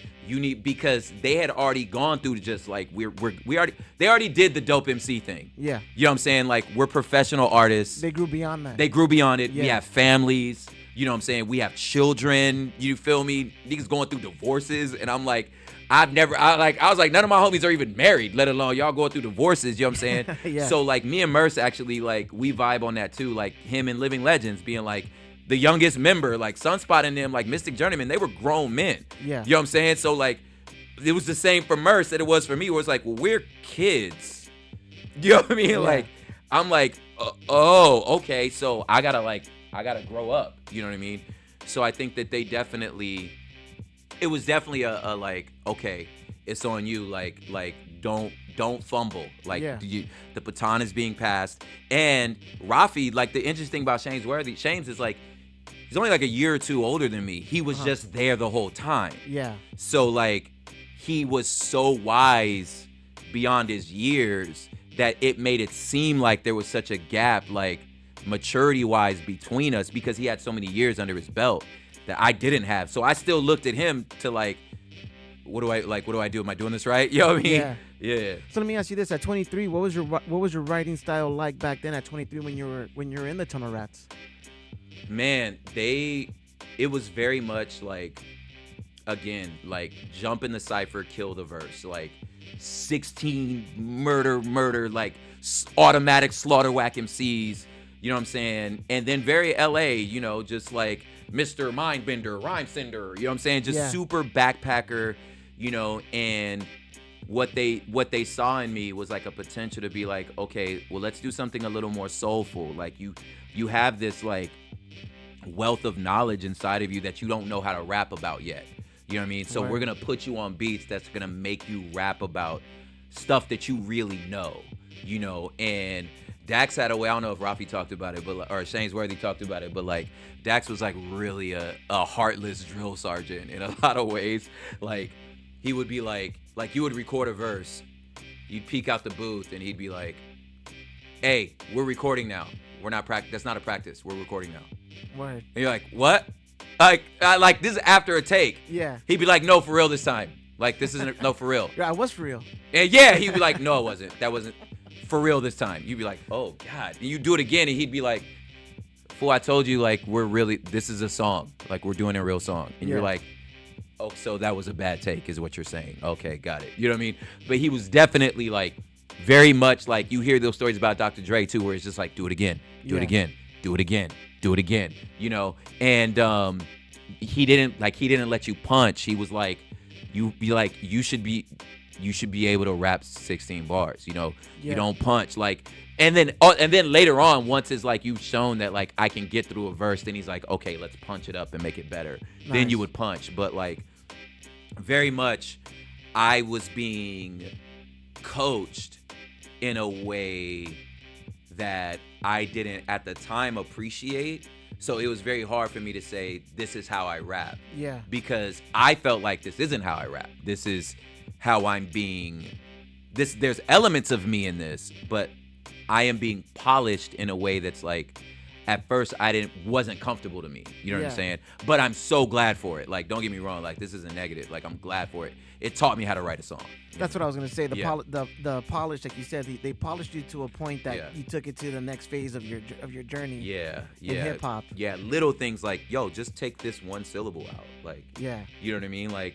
because they had already gone through just like, they already did the dope MC thing. Yeah. You know what I'm saying? Like, we're professional artists. They grew beyond that. They grew beyond it. Yeah. We have families. You know what I'm saying? We have children. You feel me? Niggas going through divorces. And I'm like, I was like, none of my homies are even married, let alone y'all going through divorces. You know what I'm saying? Yeah. So like, me and Merce actually, like, we vibe on that too. Like, him and Living Legends being like the youngest member, like Sunspot and them, like Mystic Journeyman, they were grown men. Yeah. You know what I'm saying? So like, it was the same for Merce that it was for me, where it's like, well, we're kids. You know what I mean? Yeah. Like, I'm like, oh, okay, so I gotta grow up. You know what I mean? So I think that it was definitely a like, okay, it's on you. Like don't don't fumble. Like Yeah. the baton is being passed. And Rafi, like the interesting thing about Shames is like, he's only like a year or two older than me. He was just there the whole time. Yeah. So like he was so wise beyond his years that it made it seem like there was such a gap, like maturity wise between us, because he had so many years under his belt that I didn't have. So I still looked at him to like, what do I do? Am I doing this right? You know what I mean? Yeah. Yeah. So let me ask you this: at 23, what was your writing style like back then? At 23, when you were in the Tunnel Rats? Man, it was very much like, again, like jump in the cipher, kill the verse, like 16 murder, like automatic slaughter whack MCs, you know what I'm saying? And then very LA, you know, just like Mr. Mindbender, Rhyme Sender, you know what I'm saying? Just super backpacker, you know, and what they saw in me was like a potential to be like, okay, well, let's do something a little more soulful. Like you have this like wealth of knowledge inside of you that you don't know how to rap about yet. You know what I mean? So we're going to put you on beats that's going to make you rap about stuff that you really know, you know? And Dax had a way, I don't know if Rafi talked about it, but or Shanesworthy talked about it, but like Dax was like really a heartless drill sergeant in a lot of ways. Like he would be like you would record a verse, you'd peek out the booth and he'd be like, hey, we're recording now. We're not that's not a practice. We're recording now. Word. And you're like, what? Like this is after a take. Yeah. He'd be like, no, for real this time. Like this isn't no for real. Yeah, I was for real. And yeah, he'd be like, no, it wasn't. That wasn't for real this time. You'd be like, oh God. And you do it again, and he'd be like, fool, I told you, like this is a song. Like we're doing a real song. And you're like, oh, so that was a bad take, is what you're saying. Okay, got it. You know what I mean? But he was definitely like very much like, you hear those stories about Dr. Dre too, where it's just like, do it again, do it again, do it again, do it again, you know? And he didn't let you punch. He was like, you should be able to rap 16 bars, you know? You don't punch. Like, and then later on, once it's like you've shown that like I can get through a verse, then he's like, okay, let's punch it up and make it better. Nice. Then you would punch. But like very much I was being coached in a way that I didn't at the time appreciate. So it was very hard for me to say, this is how I rap. Yeah. Because I felt like this isn't how I rap. This is how I'm being, there's elements of me in this, but I am being polished in a way that's like, at first wasn't comfortable to me. You know what I'm saying? But I'm so glad for it. Like, don't get me wrong. Like, this isn't negative. Like, I'm glad for it. It taught me how to write a song. That's what I was gonna say. The polish, like you said, they polished you to a point that you took it to the next phase of your journey. Yeah, in hip hop. Yeah, little things like, yo, just take this one syllable out. Like, you know what I mean? Like,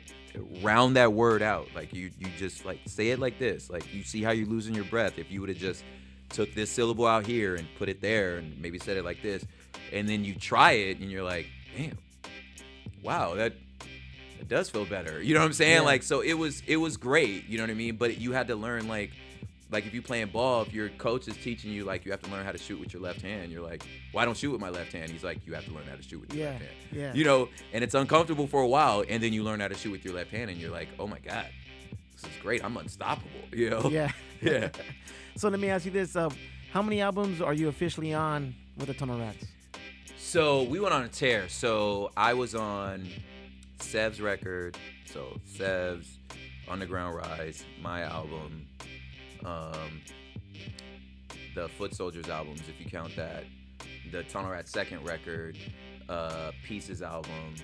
round that word out. Like, you just like say it like this. Like, you see how you're losing your breath if you would have just took this syllable out here and put it there and maybe said it like this, and then you try it and you're like, damn, wow, that does feel better. You know what I'm saying? Like, so it was great. You know what I mean? But you had to learn like if you playing ball, if your coach is teaching you like you have to learn how to shoot with your left hand, you're like, well, I don't shoot with my left hand. He's like, you have to learn how to shoot with your left hand. Yeah. You know, and it's uncomfortable for a while, and then you learn how to shoot with your left hand, and you're like, oh my God, this is great. I'm unstoppable. You know? Yeah. Yeah. So let me ask you this: how many albums are you officially on with the Tunnel Rats? So we went on a tear. So I was on Sev's record, so Sev's, Underground Rise, my album, the Foot Soldiers albums, if you count that, the Tunnel Rats second record, Pieces album.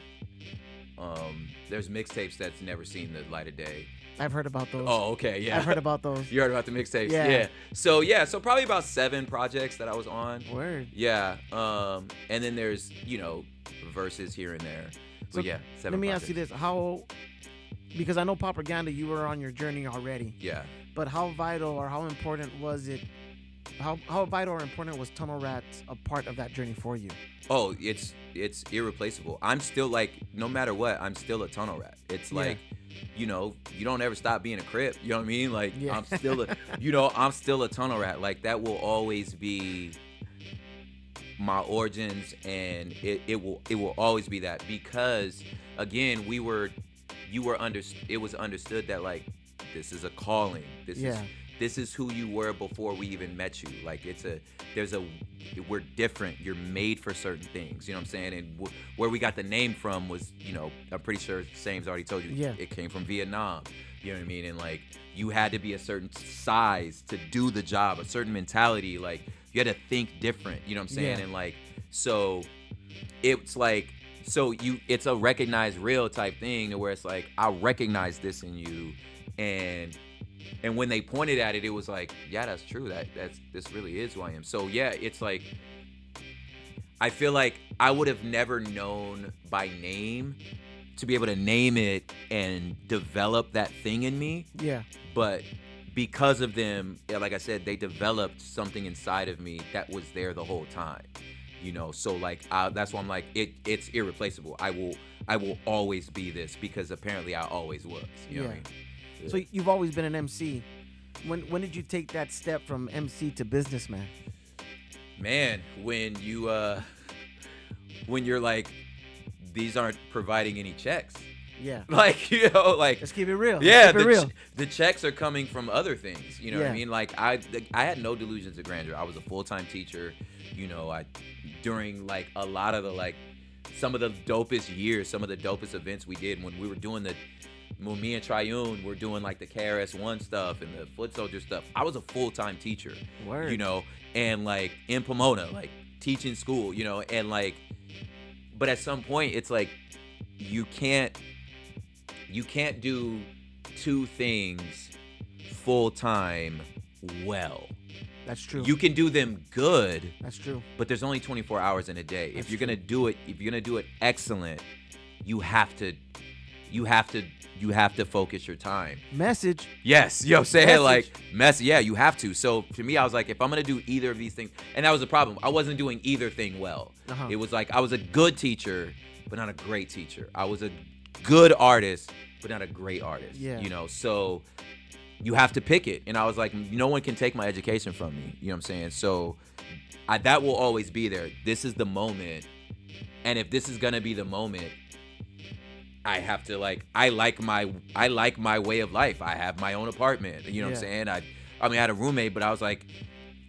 There's mixtapes that's never seen the light of day. I've heard about those. Oh, okay, yeah. I've heard about those. You heard about the mixtapes? Yeah. So probably about 7 projects that I was on. Word. Yeah. And then there's, you know, verses here and there. So yeah, 7 Let me projects. ask you this: because I know Propaganda, you were on your journey already. Yeah. But how vital or how important was it? How vital or important was Tunnel Rats a part of that journey for you? Oh, it's irreplaceable. I'm still like, no matter what, I'm still a Tunnel Rat. It's like, you know, you don't ever stop being a Crip. You know what I mean? Like, I'm still I'm still a Tunnel Rat. Like, that will always be my origins, and it will always be that, because again, it was understood that like, this is a calling. This this is who you were before we even met you. Like we're different. You're made for certain things. You know what I'm saying? And where we got the name from was, I'm pretty sure Same's already told you. Yeah. It came from Vietnam. You know what I mean? And like you had to be a certain size to do the job, a certain mentality. Like you had to think different. You know what I'm saying? Yeah. And like so, it's like it's a recognized real type thing where it's like I recognize this in you, and when they pointed at it, it was like, yeah, that's true. This really is who I am. So yeah, it's like I feel like I would have never known by name to be able to name it and develop that thing in me. Yeah. But because of them, like I said, they developed something inside of me that was there the whole time. So like that's why I'm like it's irreplaceable. I will always be this because apparently I always was. You know what I mean? Yeah. So you've always been an MC. When did you take that step from MC to businessman? Man, when you're like, these aren't providing any checks. Yeah. Like, like, let's keep it real. Yeah, keep it real. The checks are coming from other things. You know what I mean? Like I had no delusions of grandeur. I was a full-time teacher. During like a lot of the some of the dopest years, some of the dopest events we did when we were doing when me and Triune were doing like the KRS-One stuff and the Foot Soldier stuff, I was a full-time teacher. Word. And like in Pomona, like teaching school, and like, but at some point it's like you can't do two things full-time well. That's true. You can do them good. That's true. But there's only 24 hours in a day. That's if you're true. gonna do it excellent, you have to focus your time. Message. Yes, you know what I'm saying? Message. Like, yeah, you have to. So for me, I was like, if I'm gonna do either of these things, and that was the problem. I wasn't doing either thing well. Uh-huh. It was like I was a good teacher, but not a great teacher. I was a good artist, but not a great artist. Yeah. So you have to pick it. And I was like, no one can take my education from me. You know what I'm saying? So that will always be there. This is the moment. And if this is going to be the moment, I have to I like my way of life. I have my own apartment. You know what I'm saying? I had a roommate, but I was like,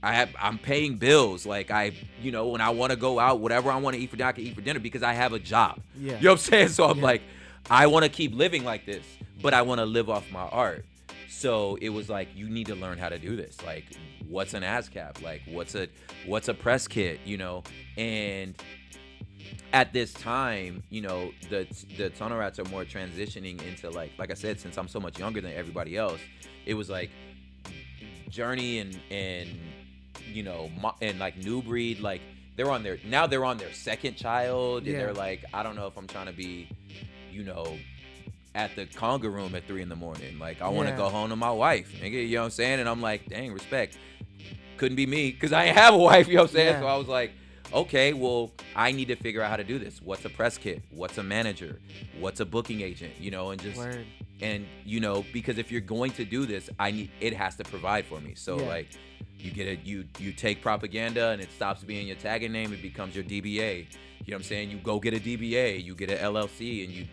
I'm paying bills. Like when I want to go out, whatever I want to eat for dinner, I can eat for dinner because I have a job. Yeah. You know what I'm saying? So I'm like, I want to keep living like this, but I want to live off my art. So it was like, you need to learn how to do this. Like, what's an ASCAP? Like, what's a press kit? And at this time, the Tunnel Rats are more transitioning into like I said, since I'm so much younger than everybody else, it was like Journey and like New Breed, like they're on their second child, and they're like, I don't know if I'm trying to be, at the conga room at 3 a.m. Like, I want to go home to my wife, nigga, you know what I'm saying? And I'm like, dang, respect. Couldn't be me, because I ain't have a wife, you know what I'm saying? Yeah. So I was like, okay, well, I need to figure out how to do this. What's a press kit? What's a manager? What's a booking agent? And just, Word. and, because if you're going to do this, it has to provide for me. So like, you take propaganda and it stops being your tagging name. It becomes your DBA. You know what I'm saying? You go get a DBA, you get an LLC, and you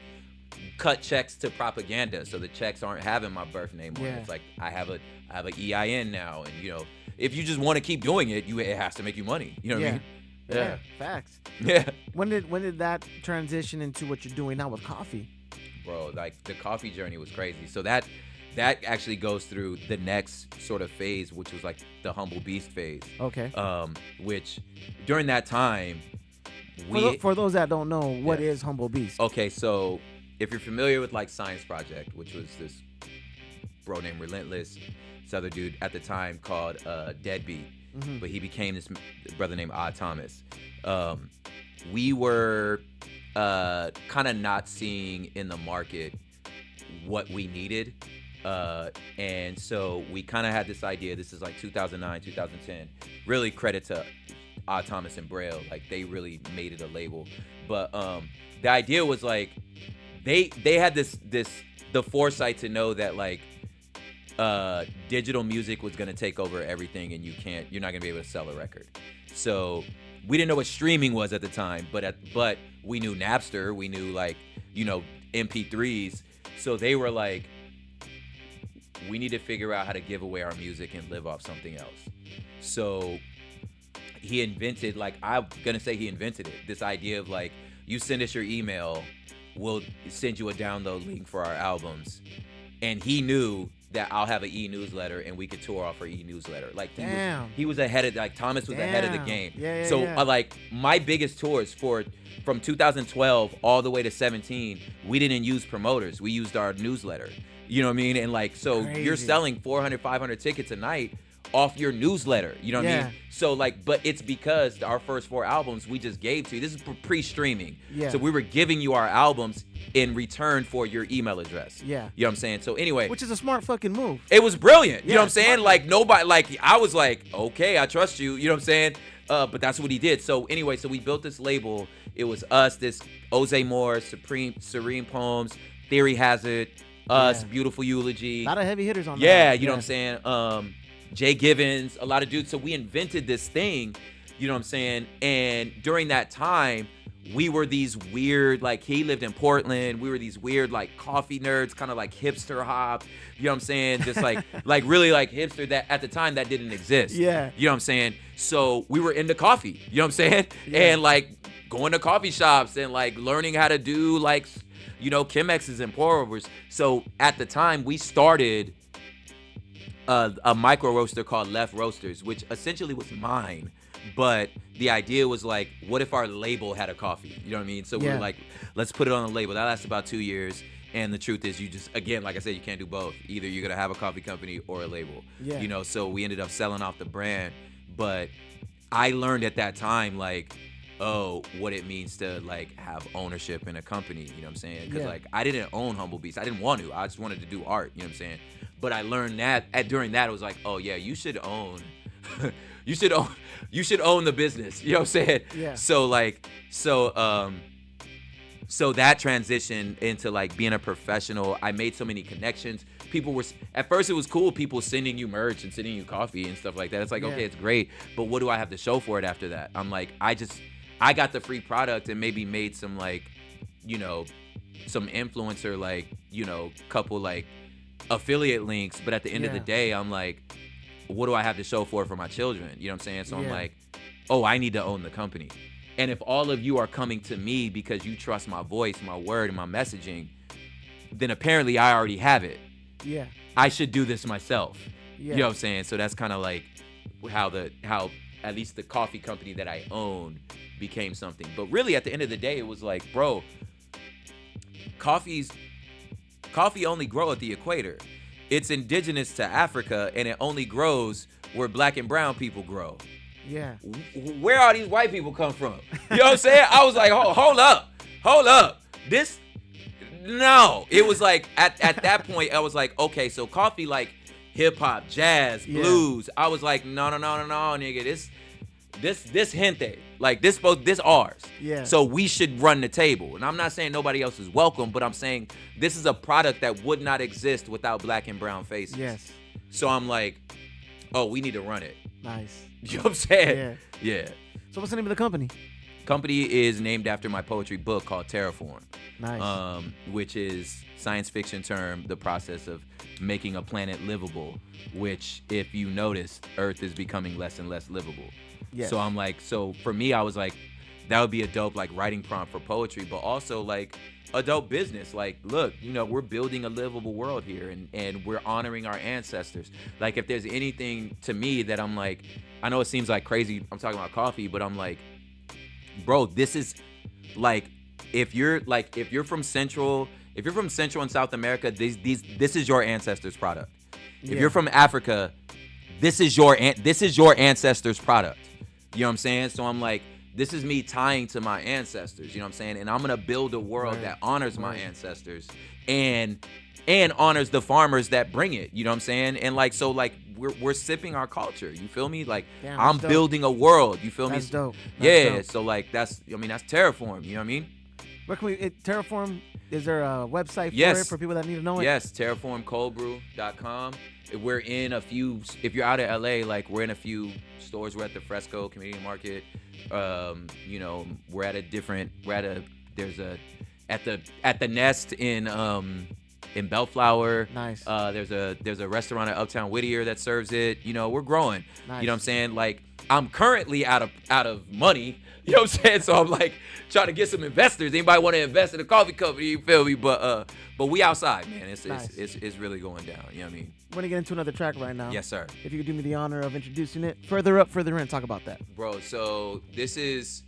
cut checks to propaganda, so the checks aren't having my birth name on it. It's like I have an EIN now, and if you just want to keep doing it, it has to make you money. You know what I mean? Yeah. Facts. Yeah. When did that transition into what you're doing now with coffee? Bro, like the coffee journey was crazy. So that actually goes through the next sort of phase, which was like the Humble Beast phase. Okay. Which during that time, for those that don't know, what is Humble Beast? Okay, so if you're familiar with like Science Project, which was this bro named Relentless, this other dude at the time called Deadbeat, but he became this brother named Odd Thomas. We were kind of not seeing in the market what we needed. And so we kind of had this idea. This is like 2009, 2010. Really credit to Odd Thomas and Braille. Like, they really made it a label. But the idea was like, they had the foresight to know that like digital music was gonna take over everything, and you're not gonna be able to sell a record. So we didn't know what streaming was at the time, but we knew Napster, we knew like MP3s. So they were like, we need to figure out how to give away our music and live off something else. So he invented, like, I'm gonna say he invented it, this idea of like, you send us your email, we'll send you a download link for our albums. And he knew that I'll have an e-newsletter and we could tour off our e-newsletter. Like, he was ahead of, like, Thomas was ahead of the game. So like, my biggest tours from 2012 all the way to 17, we didn't use promoters. We used our newsletter. You know what I mean? And like, so you're selling 400, 500 tickets a night off your newsletter. You know what I mean? So like, but it's because our first 4 albums we just gave to you. This is pre-streaming. So we were giving you our albums in return for your email address. You know what I'm saying? So anyway, which is a smart fucking move. It was brilliant. You know what I'm saying? Like, nobody, like, I was like, okay, I trust you. You know what I'm saying? But that's what he did. So anyway, so we built this label. It was us, this Oze Moore, Serene Poems, Theory Hazard, us, Beautiful Eulogy. A lot of heavy hitters on that. Yeah, you know what I'm saying? Jay Givens, a lot of dudes. So we invented this thing, you know what I'm saying? And during that time, we were these weird, like, he lived in Portland. We were these weird, like, coffee nerds, kind of like hipster hop. You know what I'm saying? Just like, like really like hipster, that at the time that didn't exist. You know what I'm saying? So we were into coffee, you know what I'm saying? And like going to coffee shops and like learning how to do, like, you know, Chemexes and pour overs. So at the time we started a micro roaster called Left Roasters, which essentially was mine. But the idea was like, what if our label had a coffee? You know what I mean? So we were like, let's put it on a label. That lasted about 2 years. And the truth is, you just, again, like I said, you can't do both. Either you're going to have a coffee company or a label. You know, so we ended up selling off the brand. But I learned at that time, like, oh, what it means to, like, have ownership in a company. You know what I'm saying? Because, like, I didn't own Humble Beats. I didn't want to. I just wanted to do art. You know what I'm saying? But I learned that, during that, it was like, oh, yeah, you should own... you should own the business. You know what I'm saying? So like, so that transition into like being a professional, I made so many connections. People were, at first it was cool, people sending you merch and sending you coffee and stuff like that. It's like, okay, it's great, but what do I have to show for it after that? I'm like, I got the free product and maybe made some, like, you know, some influencer, like, you know, couple like affiliate links, but at the end of the day, I'm like, what do I have to show for my children? You know what I'm saying? So I'm like, oh, I need to own the company. And if all of you are coming to me because you trust my voice, my word, and my messaging, then apparently I already have it. I should do this myself. You know what I'm saying? So that's kind of like how at least the coffee company that I own became something. But really at the end of the day, it was like, bro, coffee only grow at the equator. It's indigenous to Africa, and it only grows where black and brown people grow. Where are these white people come from? You know what I'm saying? I was like, hold up. No. It was like, at that point, I was like, okay, so coffee, like hip hop, jazz, blues. I was like, no, nigga, this gente, like this ours. So we should run the table. And I'm not saying nobody else is welcome, but I'm saying this is a product that would not exist without black and brown faces. So I'm like, oh, we need to run it. Nice. You know what I'm saying? So what's the name of the company? Company is named after my poetry book called Terraform. Nice. Which is science fiction term, the process of making a planet livable, which, if you notice, Earth is becoming less and less livable. So I'm like, so for me, I was like, that would be a dope, like, writing prompt for poetry, but also like a dope business. Like, look, you know, we're building a livable world here, and we're honoring our ancestors. Like, if there's anything to me that I'm like, I know it seems like crazy, I'm talking about coffee, but I'm like, bro, this is like, if you're from Central and South America, this is your ancestors' product. If you're from Africa, this is your ancestors' product. You know what I'm saying? So I'm like, this is me tying to my ancestors, you know what I'm saying? And I'm gonna build a world that honors my ancestors and honors the farmers that bring it, you know what I'm saying? And like, so like, we're sipping our culture, you feel me? Like, I'm building a world, you feel me? That's dope. Dope. So like, that's Terraform, you know what I mean? Where can Terraform, is there a website for it for people that need to know it? Yes, terraformcoldbrew.com. We're in a few, if you're out of LA, like, we're in a few stores. We're at the Fresco Community Market. You know, we're at the Nest in in Bellflower. Nice. There's a restaurant at Uptown Whittier that serves it. You know, we're growing. Nice. You know what I'm saying? Like, I'm currently out of money. You know what I'm saying? So I'm like trying to get some investors. Anybody want to invest in a coffee company? You feel me? But we outside, man. It's really going down. You know what I mean? We're gonna get into another track right now. Yes, sir. If you could do me the honor of introducing it. Further up, further in. Talk about that. Bro, so this is,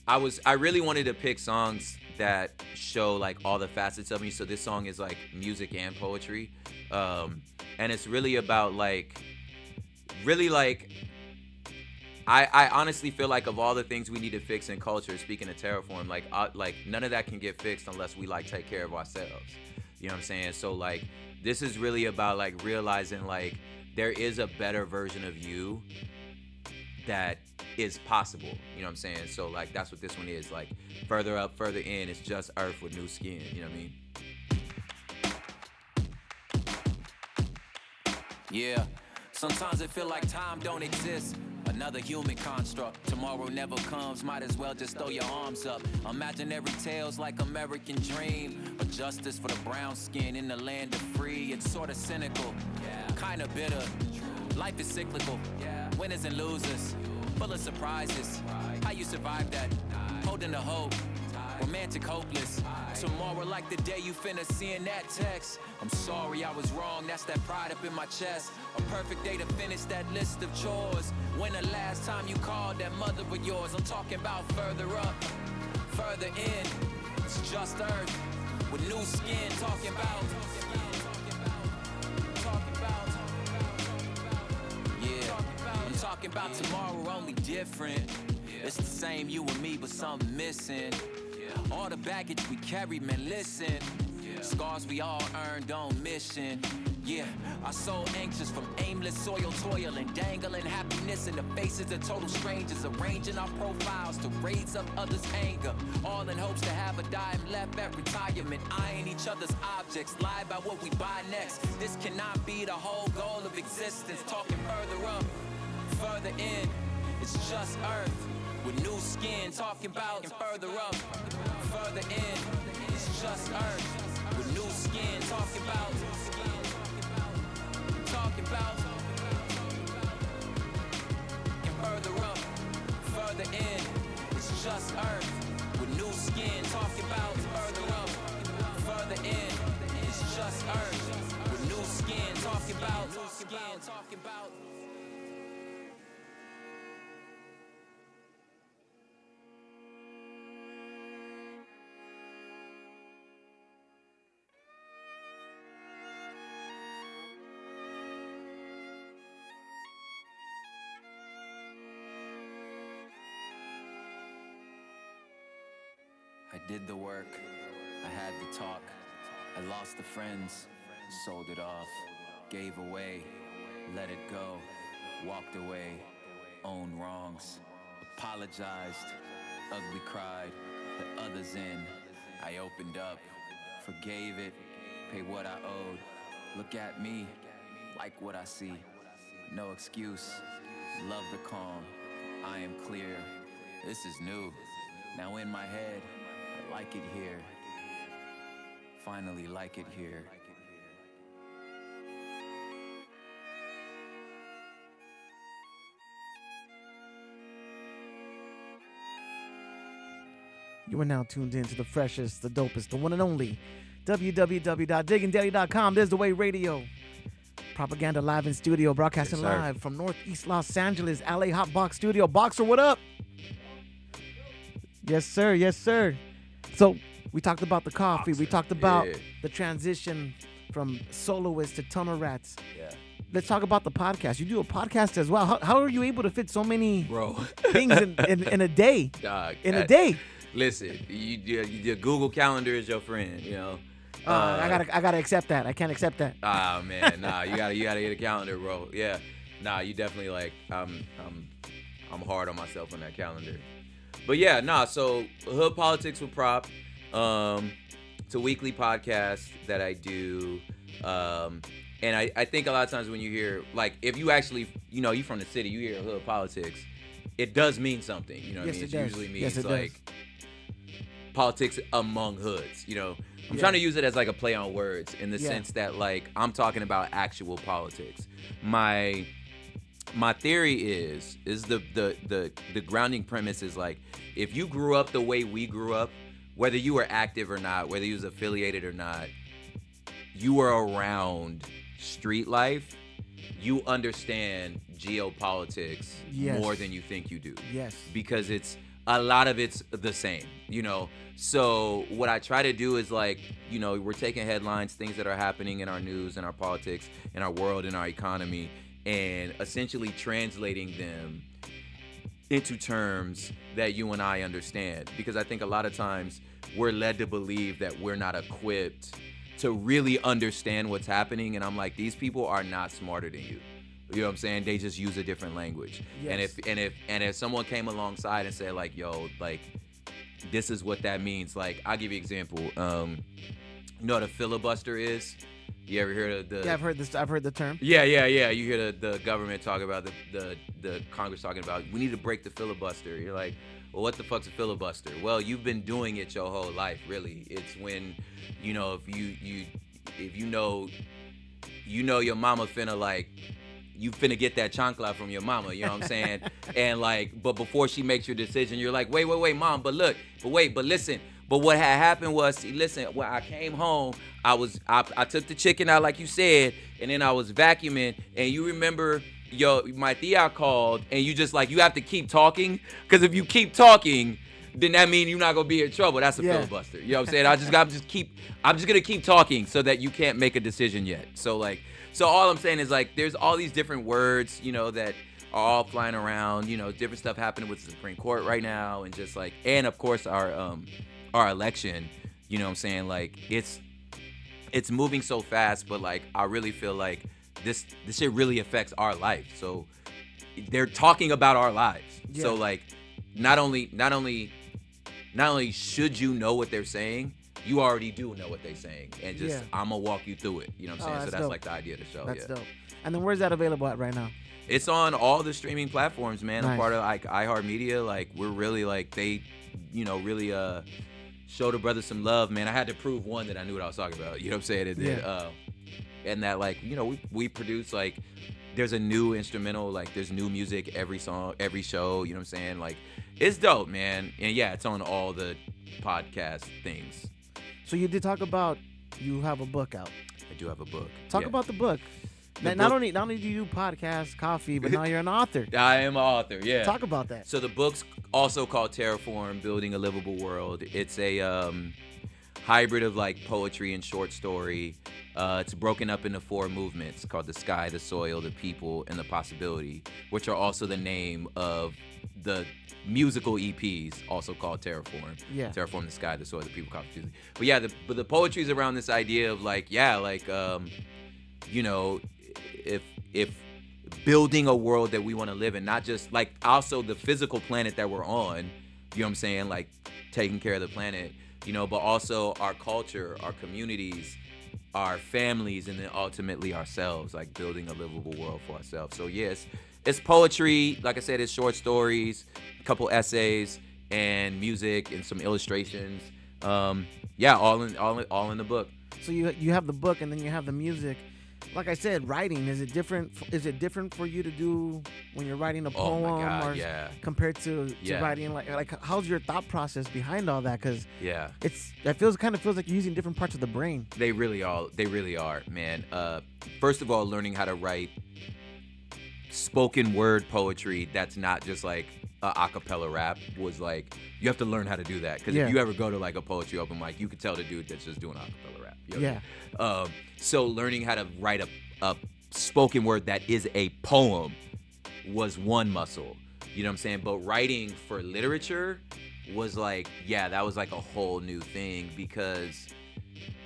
I really wanted to pick songs that show like all the facets of me. So this song is like music and poetry. And it's really about like, I honestly feel like of all the things we need to fix in culture, speaking of Terraform, like none of that can get fixed unless we like take care of ourselves. You know what I'm saying? So like, this is really about like realizing like there is a better version of you that is possible. You know what I'm saying? So like, that's what this one is. Like, further up, further in, it's just earth with new skin. You know what I mean? Yeah, sometimes it feel like time don't exist. Another human construct. Tomorrow never comes, might as well just throw your arms up. Imaginary tales like American dream, but justice for the brown skin in the land of free. It's sort of cynical, kinda bitter. Life is cyclical, winners and losers, full of surprises. How you survive that? Holding the hope, romantic hopeless. Tomorrow like the day you finna seeing that text. I'm sorry I was wrong, that's that pride up in my chest. A perfect day to finish that list of chores. When the last time you called that mother of yours? I'm talking about further up, further in. It's just earth with new skin. Talking about, yeah. I'm talking about tomorrow, only different. It's the same you and me, but something missing. All the baggage we carry, man, listen. Scars we all earned on mission. Yeah, our soul anxious from aimless soil toiling, dangling happiness in the faces of total strangers, arranging our profiles to raise up others' anger, all in hopes to have a dime left at retirement, eyeing each other's objects, lie about what we buy next. This cannot be the whole goal of existence. Talking further up, further in, it's just earth with new skin. Talking about and further up, further in, it's just earth with new skin. Talking about and further up, further in, it's just earth with new skin. Talking about further up, further in, it's just earth with new skin. Talking about, talking about. I did the work, I had the talk, I lost the friends, sold it off, gave away, let it go, walked away, owned wrongs, apologized, ugly cried, let others in, I opened up, forgave it, paid what I owed, look at me, like what I see, no excuse, love the calm, I am clear, this is new, now in my head, I like it here. Finally like it here. You are now tuned in to the freshest, the dopest, the one and only www.diggingdaily.com. There's the way radio. Propaganda live in studio, broadcasting live from Northeast Los Angeles, LA HOTBOX studio. Boxer, what up? Yes, sir. Yes, sir. So we talked about the coffee. We talked about the transition from soloist to tunnel rats. Yeah. Let's talk about the podcast. You do a podcast as well. How are you able to fit so many things in a day? Dog, in a day. Listen, your Google Calendar is your friend. You know. I gotta accept that. I can't accept that. Ah man, nah. You gotta get a calendar, bro. Yeah. Nah, you definitely like. I'm hard on myself on that calendar. But yeah, nah, so Hood Politics with Prop, it's a weekly podcast that I do, and I think a lot of times when you hear, like, if you actually, you know, you from the city, you hear Hood Politics, it does mean something, you know what I mean? It usually means, like, politics among hoods, you know. I'm trying to use it as like a play on words in the sense that like I'm talking about actual politics. My theory is the grounding premise is like, if you grew up the way we grew up, whether you were active or not, whether you was affiliated or not, you were around street life, you understand geopolitics more than you think you do. Yes. Because a lot of it's the same, you know. So what I try to do is like, you know, we're taking headlines, things that are happening in our news, in our politics, in our world, in our economy, and essentially translating them into terms that you and I understand. Because I think a lot of times we're led to believe that we're not equipped to really understand what's happening. And I'm like, these people are not smarter than you. You know what I'm saying? They just use a different language. Yes. And if someone came alongside and said like, yo, like, this is what that means. Like, I'll give you an example. You know what a filibuster is? You ever heard of the? Yeah, I've heard this. I've heard the term. Yeah. You hear the government talk about the Congress talking about, we need to break the filibuster. You're like, well, what the fuck's a filibuster? Well, you've been doing it your whole life, really. It's when, you know, if you know your mama finna like, you finna get that chancla from your mama, you know what I'm saying? And like, but before she makes your decision, you're like, wait, mom, but listen. But what had happened was, see, listen, when I came home, I took the chicken out like you said, and then I was vacuuming, and you remember my tia called, and you just like, you have to keep talking, because if you keep talking, then that means you're not gonna be in trouble. That's a filibuster. You know what I'm saying? I'm just gonna keep talking so that you can't make a decision yet. So all I'm saying is like, there's all these different words, you know, that are all flying around, you know, different stuff happening with the Supreme Court right now, and just like, and of course our election, you know what I'm saying? Like, it's moving so fast, but like, I really feel like this shit really affects our life. So they're talking about our lives. Yeah. So like, not only should you know what they're saying, you already do know what they're saying, and just I'm gonna walk you through it. You know what I'm saying? So that's dope. Like the idea of the show. That's dope. And then where's that available at right now? It's on all the streaming platforms, man. Nice. I'm part of like iHeartMedia. Like, we're really like, they, you know, really show the brothers some love, man. I had to prove one that I knew what I was talking about. You know what I'm saying? And then, and that like, you know, we produce like, there's a new instrumental, like there's new music every song, every show. You know what I'm saying? Like, it's dope, man. And yeah, it's on all the podcast things. So you did talk about you have a book out. I do have a book. Talk about the book. Not only do you do podcasts, coffee, but now you're an author. I am an author, yeah. Talk about that. So the book's also called Terraform, Building a Livable World. It's a hybrid of like poetry and short story. It's broken up into 4 movements called the sky, the soil, the people, and the possibility, which are also the name of the musical EPs, also called Terraform. Yeah. Terraform, the sky, the soil, the people, possibility. But yeah, the poetry is around this idea of like, you know, if building a world that we want to live in, not just like also the physical planet that we're on, you know what I'm saying, like taking care of the planet, you know, but also our culture, our communities, our families, and then ultimately ourselves, like building a livable world for ourselves. So yes, it's poetry, like I said, it's short stories, a couple essays, and music, and some illustrations. All in the book. So you have the book, and then you have the music. Like I said, writing, is it different? Is it different for you to do when you're writing a poem, compared to writing like how's your thought process behind all that? Because it kind of feels like you're using different parts of the brain. They really are, man. First of all, learning how to write spoken word poetry that's not just like a cappella rap was like, you have to learn how to do that, because if you ever go to like a poetry open mic, you could tell the dude that's just doing a cappella rap. You know? So learning how to write a spoken word that is a poem was one muscle, you know what I'm saying? But writing for literature was like, that was like a whole new thing, because,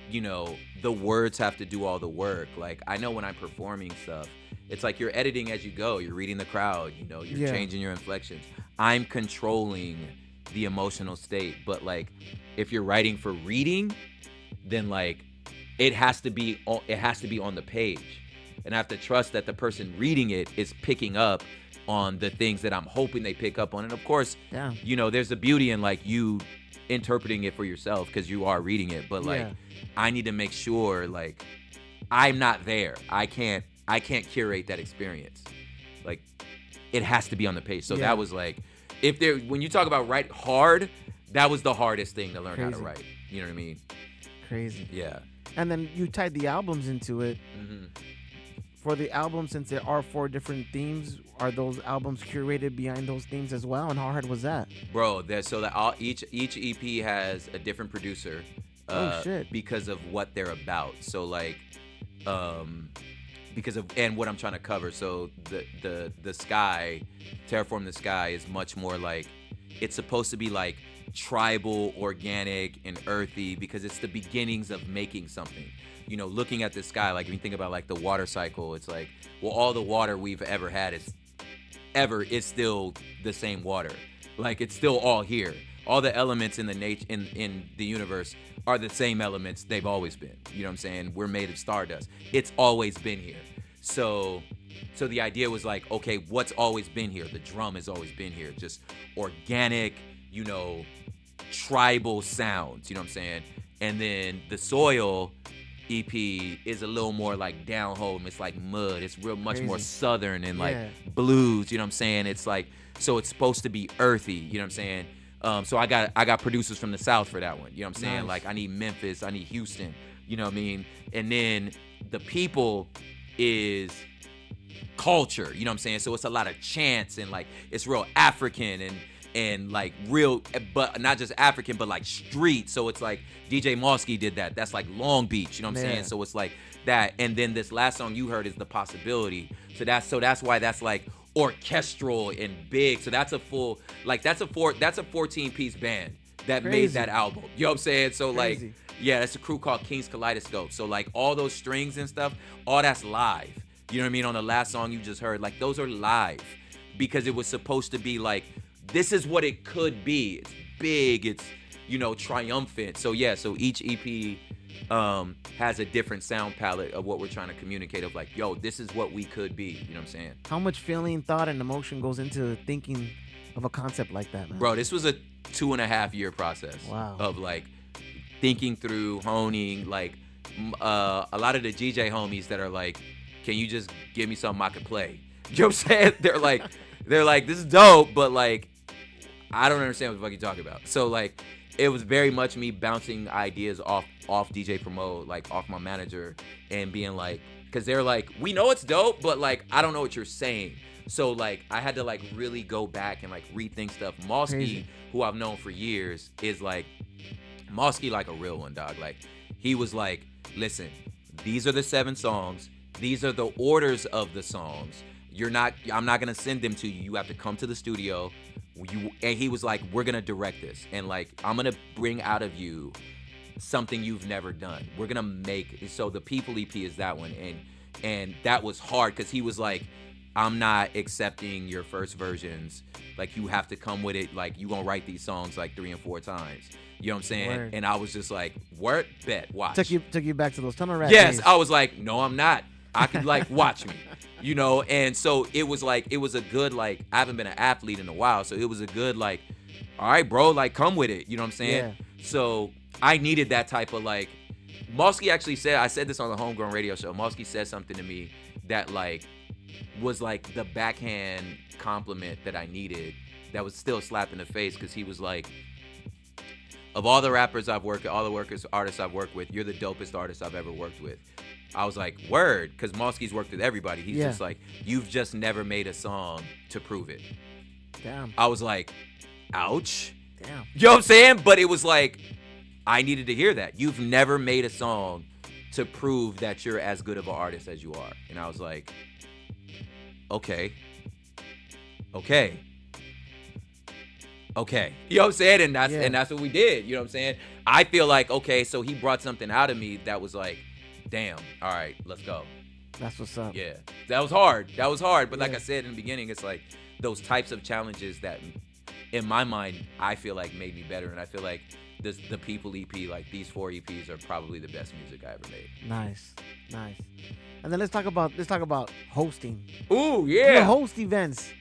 you know, the words have to do all the work. Like, I know when I'm performing stuff, it's like you're editing as you go. You're reading the crowd, you know, you're changing your inflections. I'm controlling the emotional state. But like, if you're writing for reading, then like, it has to be on the page. And I have to trust that the person reading it is picking up on the things that I'm hoping they pick up on. And of course, you know, there's a beauty in like you interpreting it for yourself because you are reading it, but like Yeah. I need to make sure like I'm not there. I can't curate that experience. Like it has to be on the page. So Yeah. that was like when you talk about write hard, that was the hardest thing to learn how to Crazy. write. You know what I mean? Crazy. Yeah. And then you tied the albums into it. hmm For the album, since there are 4 different themes, are those albums curated behind those themes as well? And how hard was that? Bro, each EP has a different producer. Oh, shit. Because of what they're about. So like, because of and what I'm trying to cover. So the sky, Terraform the Sky is much more like it's supposed to be like tribal, organic, and earthy because it's the beginnings of making something. You know, looking at the sky, like if you think about like the water cycle, it's like, well, all the water we've ever had is still the same water. Like it's still all here. All the elements in in the universe are the same elements they've always been. You know what I'm saying? We're made of stardust. It's always been here. So the idea was like, okay, what's always been here? The drum has always been here. Just organic, you know, tribal sounds, you know what I'm saying? And then the Soil EP is a little more like down home. It's like mud. It's much more Crazy. southern and like Yeah. blues, you know what I'm saying? It's like, so it's supposed to be earthy, you know what I'm saying? So I got producers from the South for that one, you know what I'm saying? Nice. Like I need Memphis, I need Houston, you know what I mean? And then the people is culture, you know what I'm saying? So it's a lot of chants and like it's real African and like real, but not just African, but like street. So it's like DJ Mosky did that. That's like Long Beach, you know what I'm Yeah. saying? So it's like that. And then this last song you heard is The Possibility. So that's why that's like orchestral and big. So that's a full, like that's a 14-piece band that made Crazy. that album. You know what I'm saying? So like, Crazy. yeah, that's a crew called King's Kaleidoscope. So like all those strings and stuff, all that's live. You know what I mean? On the last song you just heard, like those are live because it was supposed to be like, this is what it could be. It's big, it's, you know, triumphant. So yeah, so each EP has a different sound palette of what we're trying to communicate of like, yo, this is what we could be. You know what I'm saying? How much feeling, thought, and emotion goes into thinking of a concept like that, man? Bro, this was a 2.5-year process. Wow. Of like thinking through, honing, like a lot of the DJ homies that are like, can you just give me something I can play? You know what I'm saying? They're like, this is dope, but like, I don't understand what the fuck you're talking about. So like, it was very much me bouncing ideas off DJ Promote, like off my manager, and being like, because they're like, we know it's dope, but like, I don't know what you're saying. So like, I had to like really go back and like rethink stuff. Mosky, Crazy. who I've known for years, is like, Mosky like a real one, dog. Like, he was like, listen, these are the 7 songs. These are the orders of the songs. I'm not gonna send them to you. You have to come to the studio. And he was like, we're gonna direct this, and like, I'm gonna bring out of you something you've never done. We're gonna make, so the People EP is that one, and that was hard because he was like, I'm not accepting your first versions. Like, you have to come with it. Like, you gonna write these songs like 3 and 4 times. You know what I'm saying? Word. And I was just like, word, bet, watch. Took you back to those tunnel rat Yes, days. I was like, no, I'm not. I could like watch me, you know? And so it was a good, like, I haven't been an athlete in a while. So it was a good, like, all right, bro, like, come with it. You know what I'm saying? Yeah. So I needed that type of like, Mosky actually said, I said this on the Homegrown Radio show. Mosky said something to me that like was like the backhand compliment that I needed that was still a slap in the face, because he was like, of all the rappers I've worked with, all the artists I've worked with, you're the dopest artist I've ever worked with. I was like, word, because Mosky's worked with everybody. He's just like, you've just never made a song to prove it. Damn. I was like, ouch. Damn. You know what I'm saying? But it was like, I needed to hear that. You've never made a song to prove that you're as good of an artist as you are. And I was like, okay. You know what I'm saying? And that's what we did. You know what I'm saying? I feel like, okay, so he brought something out of me that was like, damn, all right, let's go. That's what's up. Yeah. That was hard. But like Yeah. I said in the beginning, it's like those types of challenges that in my mind, I feel like made me better. And I feel like the People EP, like these 4 EPs are probably the best music I ever made. Nice. And then let's talk about hosting. Ooh, You yeah. host events.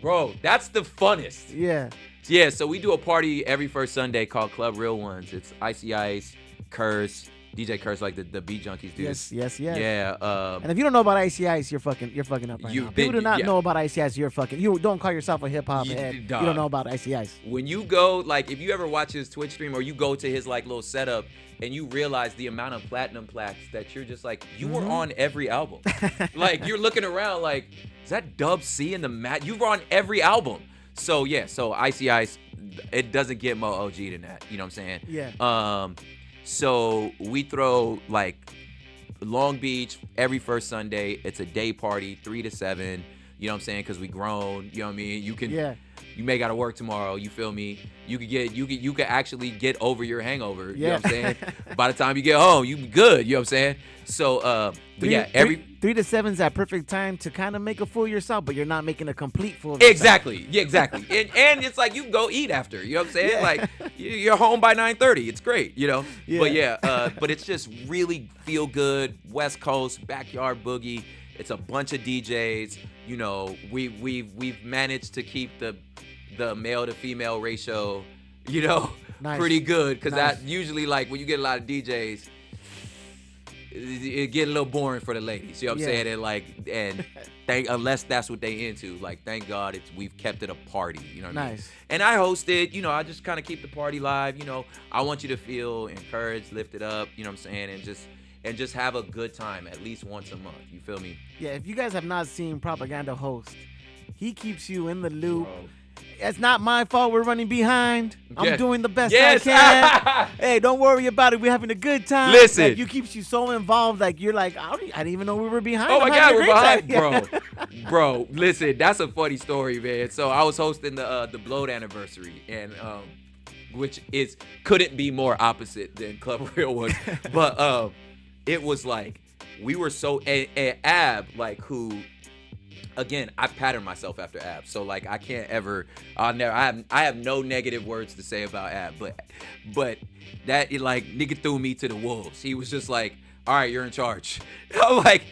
Bro, that's the funnest. Yeah. Yeah, so we do a party every first Sunday called Club Real Ones. It's Icy Ice, Curse, DJ Curse, like the Beat Junkies dudes. Yes. Yeah. And if you don't know about Icy Ice, you're fucking up right now. People do not know about Icy Ice. You don't call yourself a hip hop head. You don't know about Icy Ice. When you go, like, if you ever watch his Twitch stream or you go to his like little setup and you realize the amount of platinum plaques that you're just like, you were on every album. Like, you're looking around like, is that Dub C in the mat? You were on every album. So Icy Ice, it doesn't get more OG than that. You know what I'm saying? Yeah. So we throw like Long Beach every first Sunday. It's a day party, 3 to 7. You know what I'm saying? Because we grown. You know what I mean? You may gotta work tomorrow. You feel me? You could actually get over your hangover. You know what I'm saying? By the time you get home, you be good. You know what I'm saying? So, every 3 to 7 is that perfect time to kind of make a fool of yourself, but you're not making a complete fool of yourself. Exactly. Yeah, exactly. and it's like you can go eat after. You know what I'm saying? Yeah. Like you're home by 9:30. It's great. You know. Yeah. But but it's just really feel good. West Coast backyard boogie. It's a bunch of DJs. You know, we've managed to keep the male to female ratio, you know, pretty good, because that usually, like, when you get a lot of DJs, it get a little boring for the ladies. You know what I'm saying? And unless that's what they into, like, thank God we've kept it a party. You know what I mean? And I host it. You know, I just kind of keep the party live. You know, I want you to feel encouraged, lifted up. You know what I'm saying? And just have a good time at least once a month. You feel me? Yeah. If you guys have not seen Propaganda host, he keeps you in the loop. Bro. It's not my fault we're running behind. I'm Yeah. doing the best Yes. I can. Hey, don't worry about it. We're having a good time. Listen. Like, you keeps you so involved. Like, you're like, I didn't even know we were behind. Oh my I'm God, having a we're great behind, time. bro. Listen, that's a funny story, man. So I was hosting the Blowed anniversary, and which couldn't be more opposite than Club Real was. But it was like we were so and Ab, like, who. Again, I pattern myself after Ab, so like I can't ever. I have no negative words to say about Ab, but that like nigga threw me to the wolves. He was just like, "All right, you're in charge." I'm like,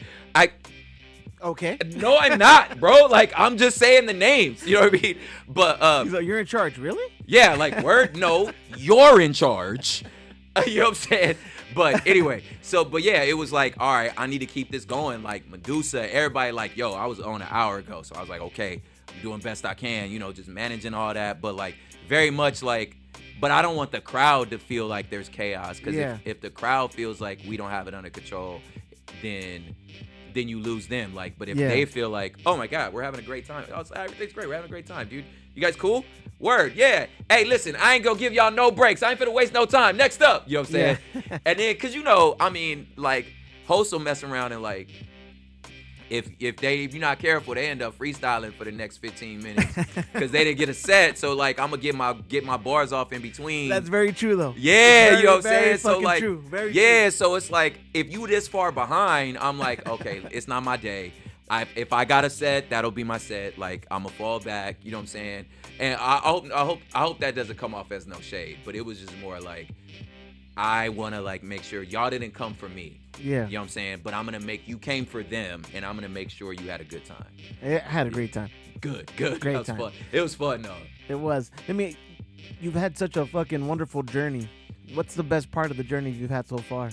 Okay. No, I'm not, bro. Like, I'm just saying the names. You know what I mean? But He's like, you're in charge, really? yeah, like, word, no, you're in charge. You know what I'm saying? But anyway, but yeah, it was like, all right, I need to keep this going. Like, Medusa, everybody like, yo, I was on an hour ago. So I was like, okay, I'm doing best I can, you know, just managing all that. But like, very much like, but I don't want the crowd to feel like there's chaos. Because if the crowd feels like we don't have it under control, then you lose them. Like, but if they feel like, oh my God, we're having a great time. Everything's great. We're having a great time, dude. You guys cool? Word, yeah. Hey, listen, I ain't gonna give y'all no breaks. I ain't finna waste no time. Next up, you know what I'm saying? Yeah. And then, cause you know, I mean, like, hosts will mess around and like, if you're not careful, they end up freestyling for the next 15 minutes because they didn't get a set. So like, I'm gonna get my bars off in between. That's very true though. Yeah, you know what I'm saying? So like, true. Very yeah. true. So it's like, if you this far behind, I'm like, okay, it's not my day. If I got a set, that'll be my set. Like, I'ma fall back. You know what I'm saying? And I hope that doesn't come off as no shade. But it was just more like, I wanna like make sure y'all didn't come for me. Yeah. You know what I'm saying? But I'm gonna you came for them, and I'm gonna make sure you had a good time. I had a great time. Good. Great That was time. fun. It was fun though. It was. I mean, you've had such a fucking wonderful journey. What's the best part of the journey you've had so far?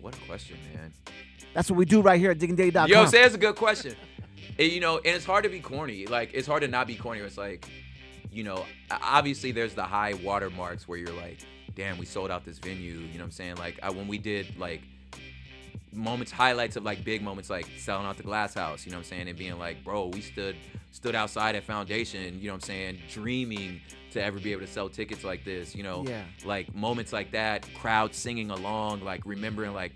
What a question, man. That's what we do right here at DIGGINDAILY.com. You know what I'm saying? It's a good question. And, you know, and it's hard to be corny. Like, it's hard to not be corny. It's like, you know, obviously there's the high watermarks where you're like, damn, we sold out this venue. You know what I'm saying? Like, when we did, like, highlights of, like, big moments, like selling out the Glass House, you know what I'm saying? And being like, bro, we stood outside at Foundation, you know what I'm saying? Dreaming to ever be able to sell tickets like this, you know? Yeah. Like, moments like that, crowd singing along, like, remembering, like,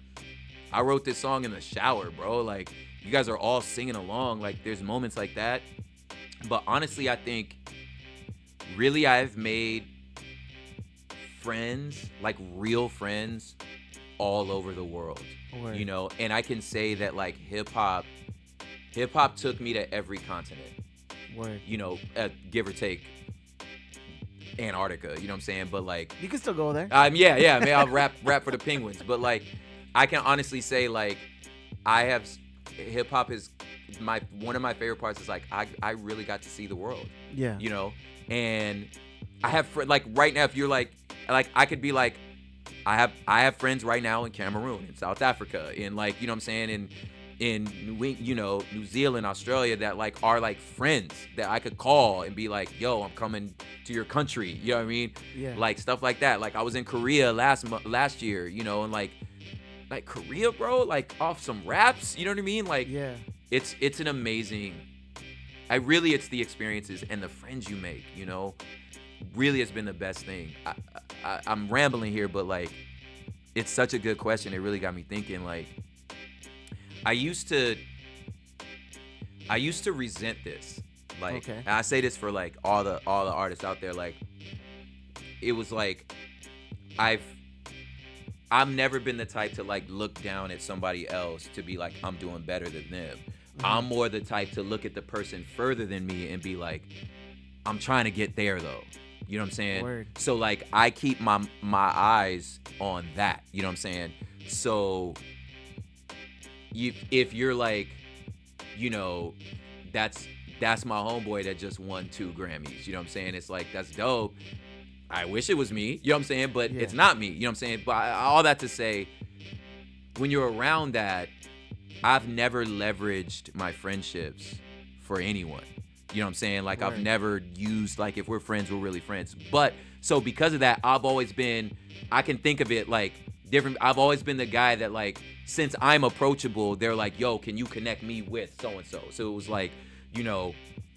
I wrote this song in the shower, bro. Like, you guys are all singing along. Like, there's moments like that. But honestly, I think really I've made friends, like real friends, all over the world. Word. You know, and I can say that like hip hop took me to every continent. Word. You know, give or take Antarctica. You know what I'm saying? But like, You can still go there. yeah. Maybe I'll rap for the Penguins. But like, I can honestly say like, hip hop one of my favorite parts is like I really got to see the world. Yeah. You know, and I have like right now, if you're like I could be like, I have friends right now in Cameroon, in South Africa, in like, you know what I'm saying, in New Zealand, Australia, that like are like friends that I could call and be like, yo, I'm coming to your country. You know what I mean? Yeah. Like stuff like that. Like I was in Korea last year, you know, and like Korea, bro, like off some raps, you know what I mean? Like, yeah, it's an amazing, it's the experiences and the friends you make, you know, really has been the best thing. I'm rambling here, but like, it's such a good question. It really got me thinking. Like, I used to resent this. Like, okay. And I say this for like all the artists out there. Like, it was like, I've never been the type to like look down at somebody else to be like, I'm doing better than them. Mm-hmm. I'm more the type to look at the person further than me and be like, I'm trying to get there though. You know what I'm saying? Word. So like, I keep my eyes on that. You know what I'm saying? So if you're like, you know, that's my homeboy that just won 2 Grammys. You know what I'm saying? It's like, that's dope. I wish it was me. You know what I'm saying? But it's not me. You know what I'm saying? But all that to say, when you're around that, I've never leveraged my friendships for anyone. You know what I'm saying? Like, right. I've never used, like, if we're friends, we're really friends. But, so because of that, I've always been, I can think of it, like, different. I've always been the guy that, like, since I'm approachable, they're like, yo, can you connect me with so-and-so? So it was like, you know,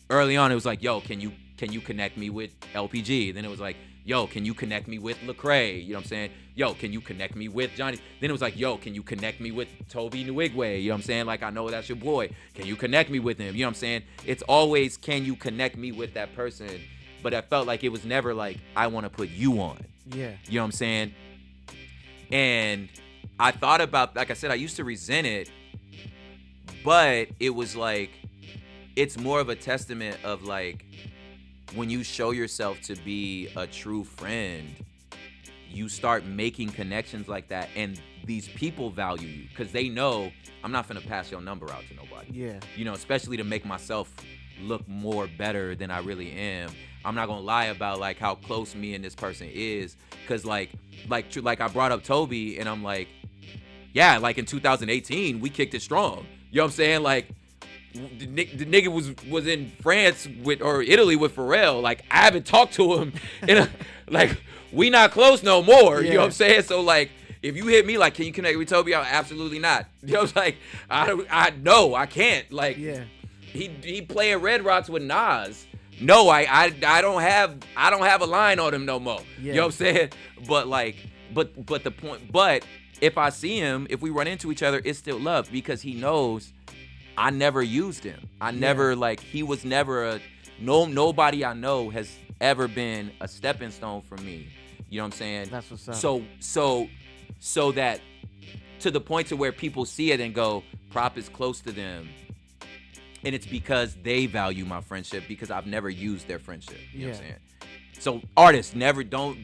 early on, it was like, yo, can you connect me with LPG? Then it was like, yo, can you connect me with Lecrae? You know what I'm saying? Yo, can you connect me with Johnny? Then it was like, yo, can you connect me with Toby Nwigwe? You know what I'm saying? Like, I know that's your boy. Can you connect me with him? You know what I'm saying? It's always, can you connect me with that person? But I felt like it was never like, I want to put you on. Yeah. You know what I'm saying? And I thought about, like I said, I used to resent it, but it was like, it's more of a testament of like, when you show yourself to be a true friend, you start making connections like that, and these people value you because they know I'm not finna pass your number out to nobody. Yeah. You know, especially to make myself look more better than I really am. I'm not gonna lie about like how close me and this person is, because like I brought up Toby, and I'm like, yeah, like in 2018 we kicked it strong. You know what I'm saying? Like, the nigga was in France or Italy with Pharrell. Like, I haven't talked to him like, we not close no more. You know what I'm saying? So like, if you hit me like, can you connect with Toby? Absolutely not. You know what I'm like, I can't. Like, yeah. He playing Red Rocks with Nas. No, I don't have a line on him no more. Yeah. You know what I'm saying? But like, but the point, but if I see him, if we run into each other, it's still love, because he knows I never used him. I never, like, he was never nobody I know has ever been a stepping stone for me. You know what I'm saying? That's what's up. So that, to the point to where people see it and go, Prop is close to them. And it's because they value my friendship, because I've never used their friendship. You know what I'm saying? So artists, don't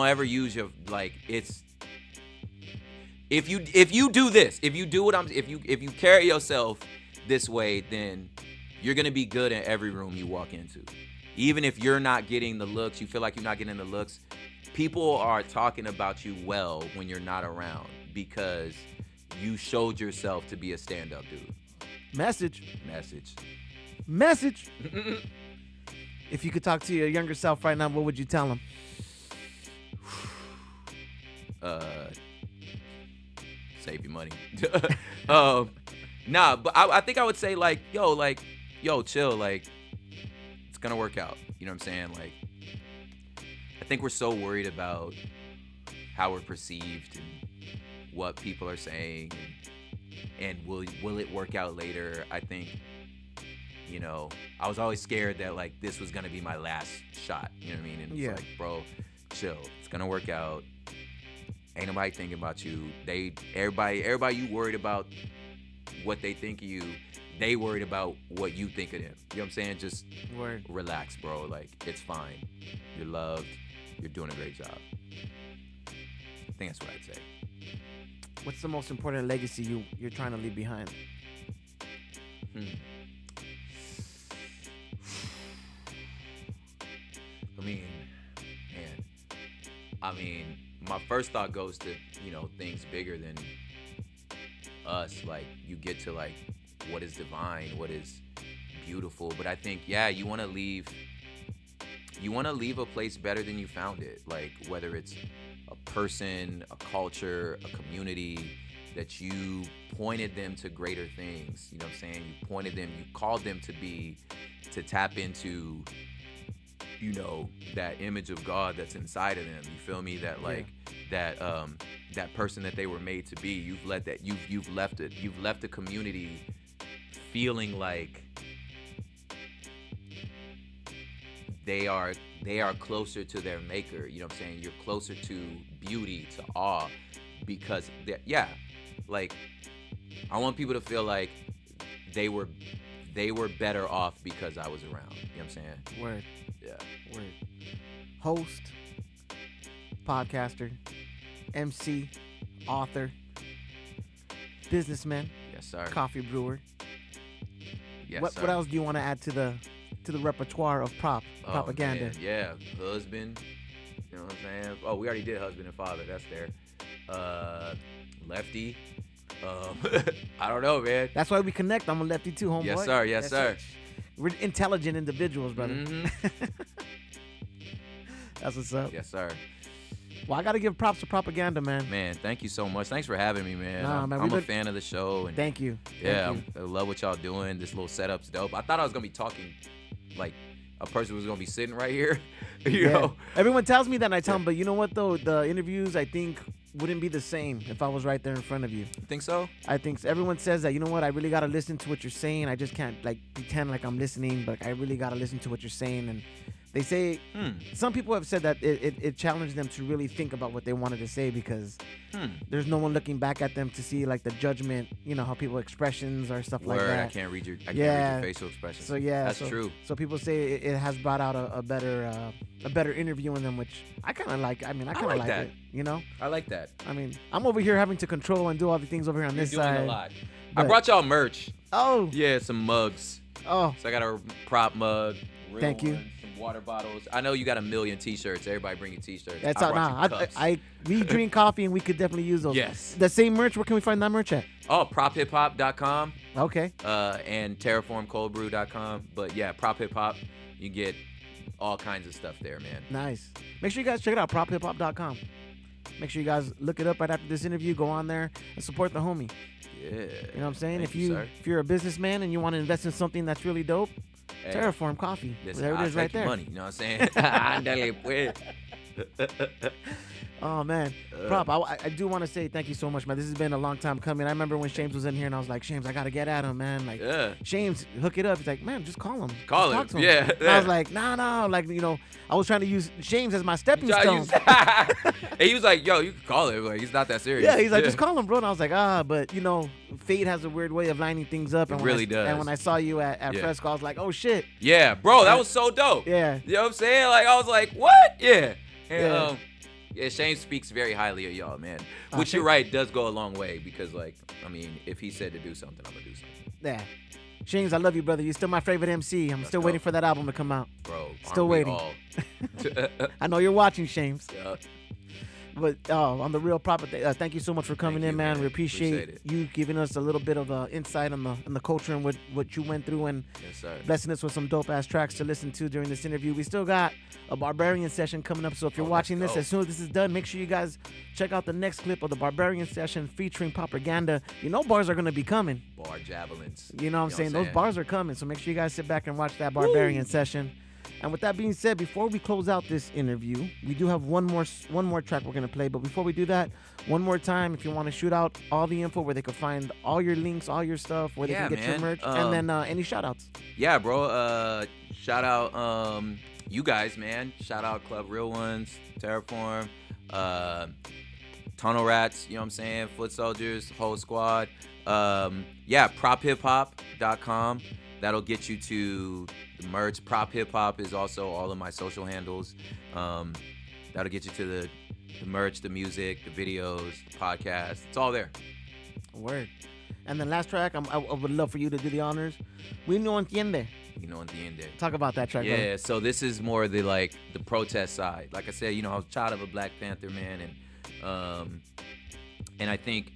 ever use your, like, it's, if you do this, if you do what if you carry yourself this way, then you're gonna be good in every room you walk into. Even if you're not getting the looks, you feel like you're not getting the looks, people are talking about you well when you're not around, because you showed yourself to be a stand-up dude. Message. If you could talk to your younger self right now, what would you tell him? Save your money. Nah, but I think I would say like, yo, chill, like, it's gonna work out. You know what I'm saying? Like, I think we're so worried about how we're perceived and what people are saying, and will it work out later? I think, you know, I was always scared that like this was gonna be my last shot. You know what I mean? And it's like, bro, chill. It's gonna work out. Ain't nobody thinking about you. Everybody you worried about what they think of you. They worried about what you think of them. You know what I'm saying? Just relax, bro. Like, it's fine. You're loved. You're doing a great job. I think that's what I'd say. What's the most important legacy you're trying to leave behind? I mean, man. I mean, my first thought goes to, things bigger than us. Like, you get to, like, what is divine, what is beautiful. But I think, you want to leave a place better than you found it. Like, whether it's a person, a culture, a community, that you pointed them to greater things. You know what I'm saying? You pointed them, you called them to tap into, that image of God that's inside of them. You feel me? That, like, that person that they were made to be. You've left the community feeling like they are closer to their maker. You know what I'm saying? You're closer to beauty, to awe, because like, I want people to feel like they were better off because I was around. You know what I'm saying? Word. Yeah. Word. Host, podcaster, MC, author, businessman. Yes, sir. Coffee brewer. Yes, What else do you want to add to the repertoire of propaganda? Man, yeah, husband. You know what I'm saying? Oh, we already did husband and father. That's there. Lefty. I don't know, man. That's why we connect. I'm a lefty too, homeboy. Yes, sir. Yes, sir. We're intelligent individuals, brother. Mm-hmm. That's what's up. Yes, sir. Well, I got to give props to propaganda, man. Man, thank you so much. Thanks for having me, man. Nah, man, I'm a fan of the show. And thank you. Yeah, Thank you. I love what y'all doing. This little setup's dope. I thought I was going to be talking like a person was going to be sitting right here. you know? Everyone tells me that, and I tell them, but you know what, though? The interviews, I think, wouldn't be the same if I was right there in front of you. Think so? I think everyone says that, you know what, I really got to listen to what you're saying. I just can't, like, pretend like I'm listening, but I really got to listen to what you're saying. And they say, some people have said that it challenged them to really think about what they wanted to say, because there's no one looking back at them to see, like, the judgment, how people expressions or stuff like that. I can't read your facial expressions. So that's true. So people say it has brought out a better interview in them, which I kind of like. I mean, I kind of like that. it. I like that. I mean, I'm over here having to control and do all the things over here on this You're doing side. a lot. I brought y'all merch. Oh. Yeah, some mugs. Oh. So I got a prop mug. Thank you. Some water bottles. I know you got a million T-shirts. Everybody bring your T-shirts. That's all. Nah, we drink coffee and we could definitely use those. Yes. The same merch. Where can we find that merch at? Oh, prophiphop.com. Okay. And terraformcoldbrew.com. But yeah, Prop Hip Hop. You get all kinds of stuff there, man. Nice. Make sure you guys check it out. prophiphop.com. Make sure you guys look it up right after this interview. Go on there and support the homie. Yeah. You know what I'm saying? Thank you, If you're a businessman and you want to invest in something that's really dope, Hey, Terraform Coffee. Listen, There it is, right there. Money, you know what I'm saying? Ándale, pues. Oh, man. Prop, I do want to say thank you so much, man. This has been a long time coming. I remember when Shames was in here, and I was like, Shames, I got to get at him, man. Like, Shames, hook it up. He's like, man, just call him. Call just him. Talk to him. Yeah. And I was like, nah. Like, I was trying to use Shames as my stepping stone. And he was like, yo, you can call him. Like, he's not that serious. Yeah, he's like, just call him, bro. And I was like, but, fate has a weird way of lining things up. It really does. And when I saw you at Fresco, I was like, oh, shit. Yeah, bro, that was so dope. Yeah. You know what I'm saying? Like, I was like, what? Yeah. And, Yeah. Shane speaks very highly of y'all, man. Which you're right, does go a long way because, like, I mean, if he said to do something, I'm going to do something. Yeah. Shames, I love you, brother. You're still my favorite MC. I'm still waiting for that album to come out. Bro, still waiting. I know you're watching, Shames. Yeah. But on the real proper, thank you so much for coming in, man. We Appreciate appreciate you giving us a little bit of insight on the culture and what you went through, and Yes, sir. blessing us with some dope ass tracks to listen to during this interview. We still got a Barbarian session coming up, so if you're watching this, dope. as soon as this is done, make sure you guys check out the next clip of the Barbarian session featuring Propaganda. Bars are gonna be coming. Bar javelins. You know what I'm saying? Those bars are coming, so make sure you guys sit back and watch that Barbarian session. And with that being said, before we close out this interview, we do have one more track we're going to play. But before we do that, one more time, if you want to shoot out all the info where they can find all your links, all your stuff, where they can get your merch, and then any shout-outs. Yeah, bro. Shout out you guys, man. Shout out Club Real Ones, Terraform, Tunnel Rats, you know what I'm saying? Foot Soldiers, whole squad. prophiphop.com. That'll get you to the merch. Prop Hip Hop is also all of my social handles. That'll get you to the merch, the music, the videos, the podcast. It's all there. Word. And then last track, I would love for you to do the honors. We no entiende. You know, at the end there. Talk about that track. Yeah, brother. so this is more the protest side. Like I said, you know, I was a child of a Black Panther, man, and I think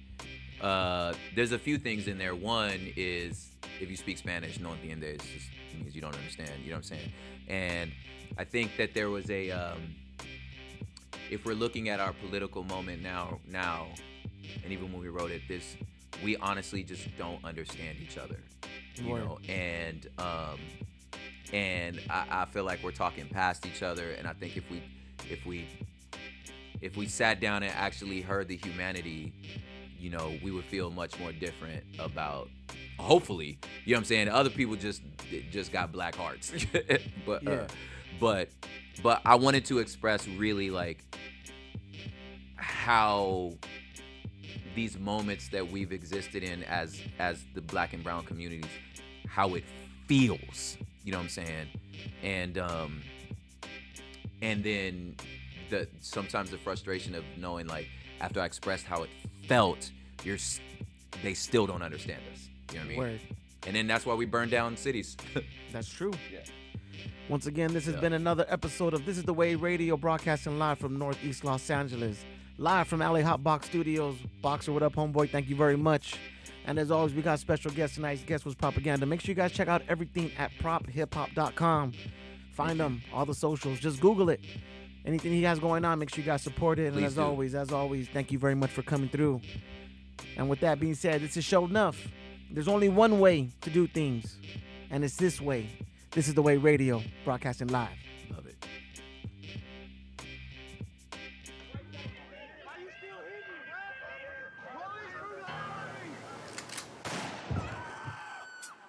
there's a few things in there. One is if you speak Spanish, no entiende, it just means you don't understand. You know what I'm saying? And I think that there was if we're looking at our political moment now, and even when we wrote it, we honestly just don't understand each other. You know, and I feel like we're talking past each other, and I think if we sat down and actually heard the humanity, you know, we would feel much more different about, hopefully, you know what I'm saying? Other people just got black hearts. but I wanted to express really like how these moments that we've existed in as the Black and brown communities, how it feels, you know what I'm saying? And then sometimes the frustration of knowing, like, after I expressed how it felt, they still don't understand us. You know what I mean? Word. And then that's why we burn down cities. That's true. Yeah. Once again, this has been another episode of This Is The Way Radio, broadcasting live from Northeast Los Angeles. Live from LA HOTBOX Studios. Boxer, what up, homeboy? Thank you very much. And as always, we got special guests. Tonight's guest was Propaganda. Make sure you guys check out everything at prophiphop.com. Find them, all the socials. Just Google it. Anything he has going on, make sure you guys support it. And Please as always, thank you very much for coming through. And with that being said, this is Show Enough. There's only one way to do things, and it's this way. This is The Way Radio, broadcasting live. Love it.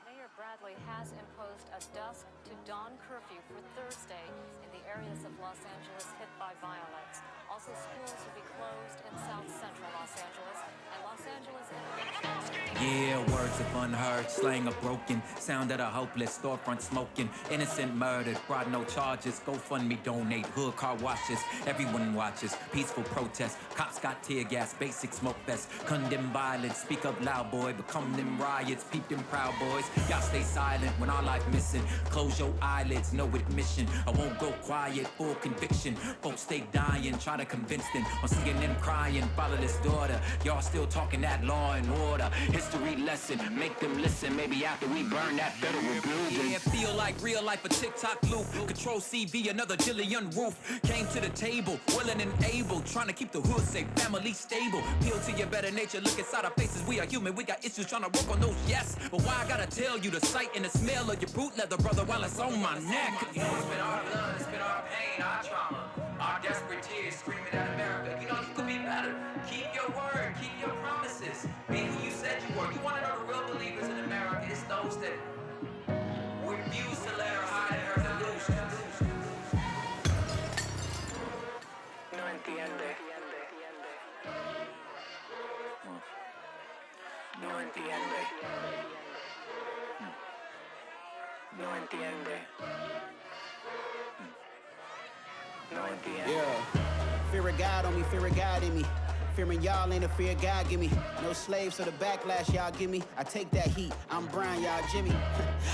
Mayor Bradley has imposed a dusk to dawn curfew for Thursday in the areas of Los Angeles hit by violence. Also, schools will be closed in South Central Los Angeles and Los Angeles International. Yeah, words of unheard, slang of broken, sound of the hopeless, storefront smoking, innocent murdered, brought no charges, GoFundMe donate, hood car washes, everyone watches, peaceful protest, cops got tear gas, basic smoke fest, condemn violence, speak up loud boy, become them riots, peep them proud boys, y'all stay silent when our life missing, close your eyelids, no admission, I won't go quiet, full conviction, folks stay dying, try to convince them, on CNN crying, fatherless daughter, y'all still talking that law and order, history lesson, make them listen, maybe after we burn that federal building. Yeah, feel like real life a TikTok loop, control CV, another Jillian Roof, came to the table, willing and able, trying to keep the hood safe, family stable, appeal to your better nature, look inside our faces, we are human, we got issues trying to work on those, yes, but why I gotta tell you the sight and the smell of your boot leather, brother, while it's on my neck. You know, it's been our blood, it's been our pain, our trauma, our desperate tears screaming at America, you know, you could be better, keep your word, keep your promises, be who you said you were. You want to know the real believers in America? It's those that refuse to let her hide in her delusions. No entiende. No entiende. No entiende. No entiende. Yeah. Fear of God on me, fear of God in me. Fearing y'all ain't a fear God give me. No slaves to the backlash y'all give me. I take that heat, I'm Brian, y'all Jimmy.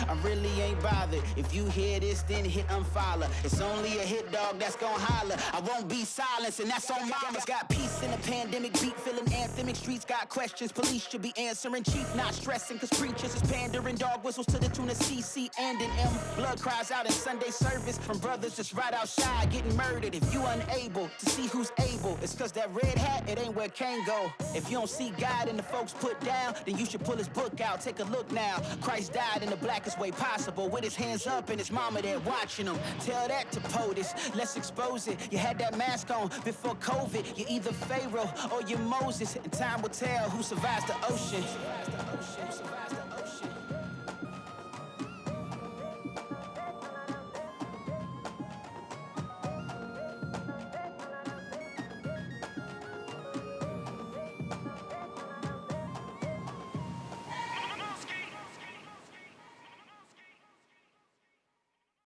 I really ain't bothered. If you hear this, then hit unfollow. It's only a hit dog that's gon' holler. I won't be silenced, and that's on mamas. Got peace in a pandemic, beat feeling anthemic. Streets got questions, police should be answering. Chief not stressing, cause preachers is pandering. Dog whistles to the tune of CC and an M. Blood cries out in Sunday service from brothers just right outside getting murdered. If you unable to see who's able, it's cause that red hat, it ain't where Cain go. If you don't see God in the folks put down, then you should pull his book out. Take a look now. Christ died in the blackest way possible, with his hands up and his mama there watching him. Tell that to POTUS, let's expose it. You had that mask on before COVID. You're either Pharaoh or you're Moses, and time will tell who survives the ocean. Who survives the ocean.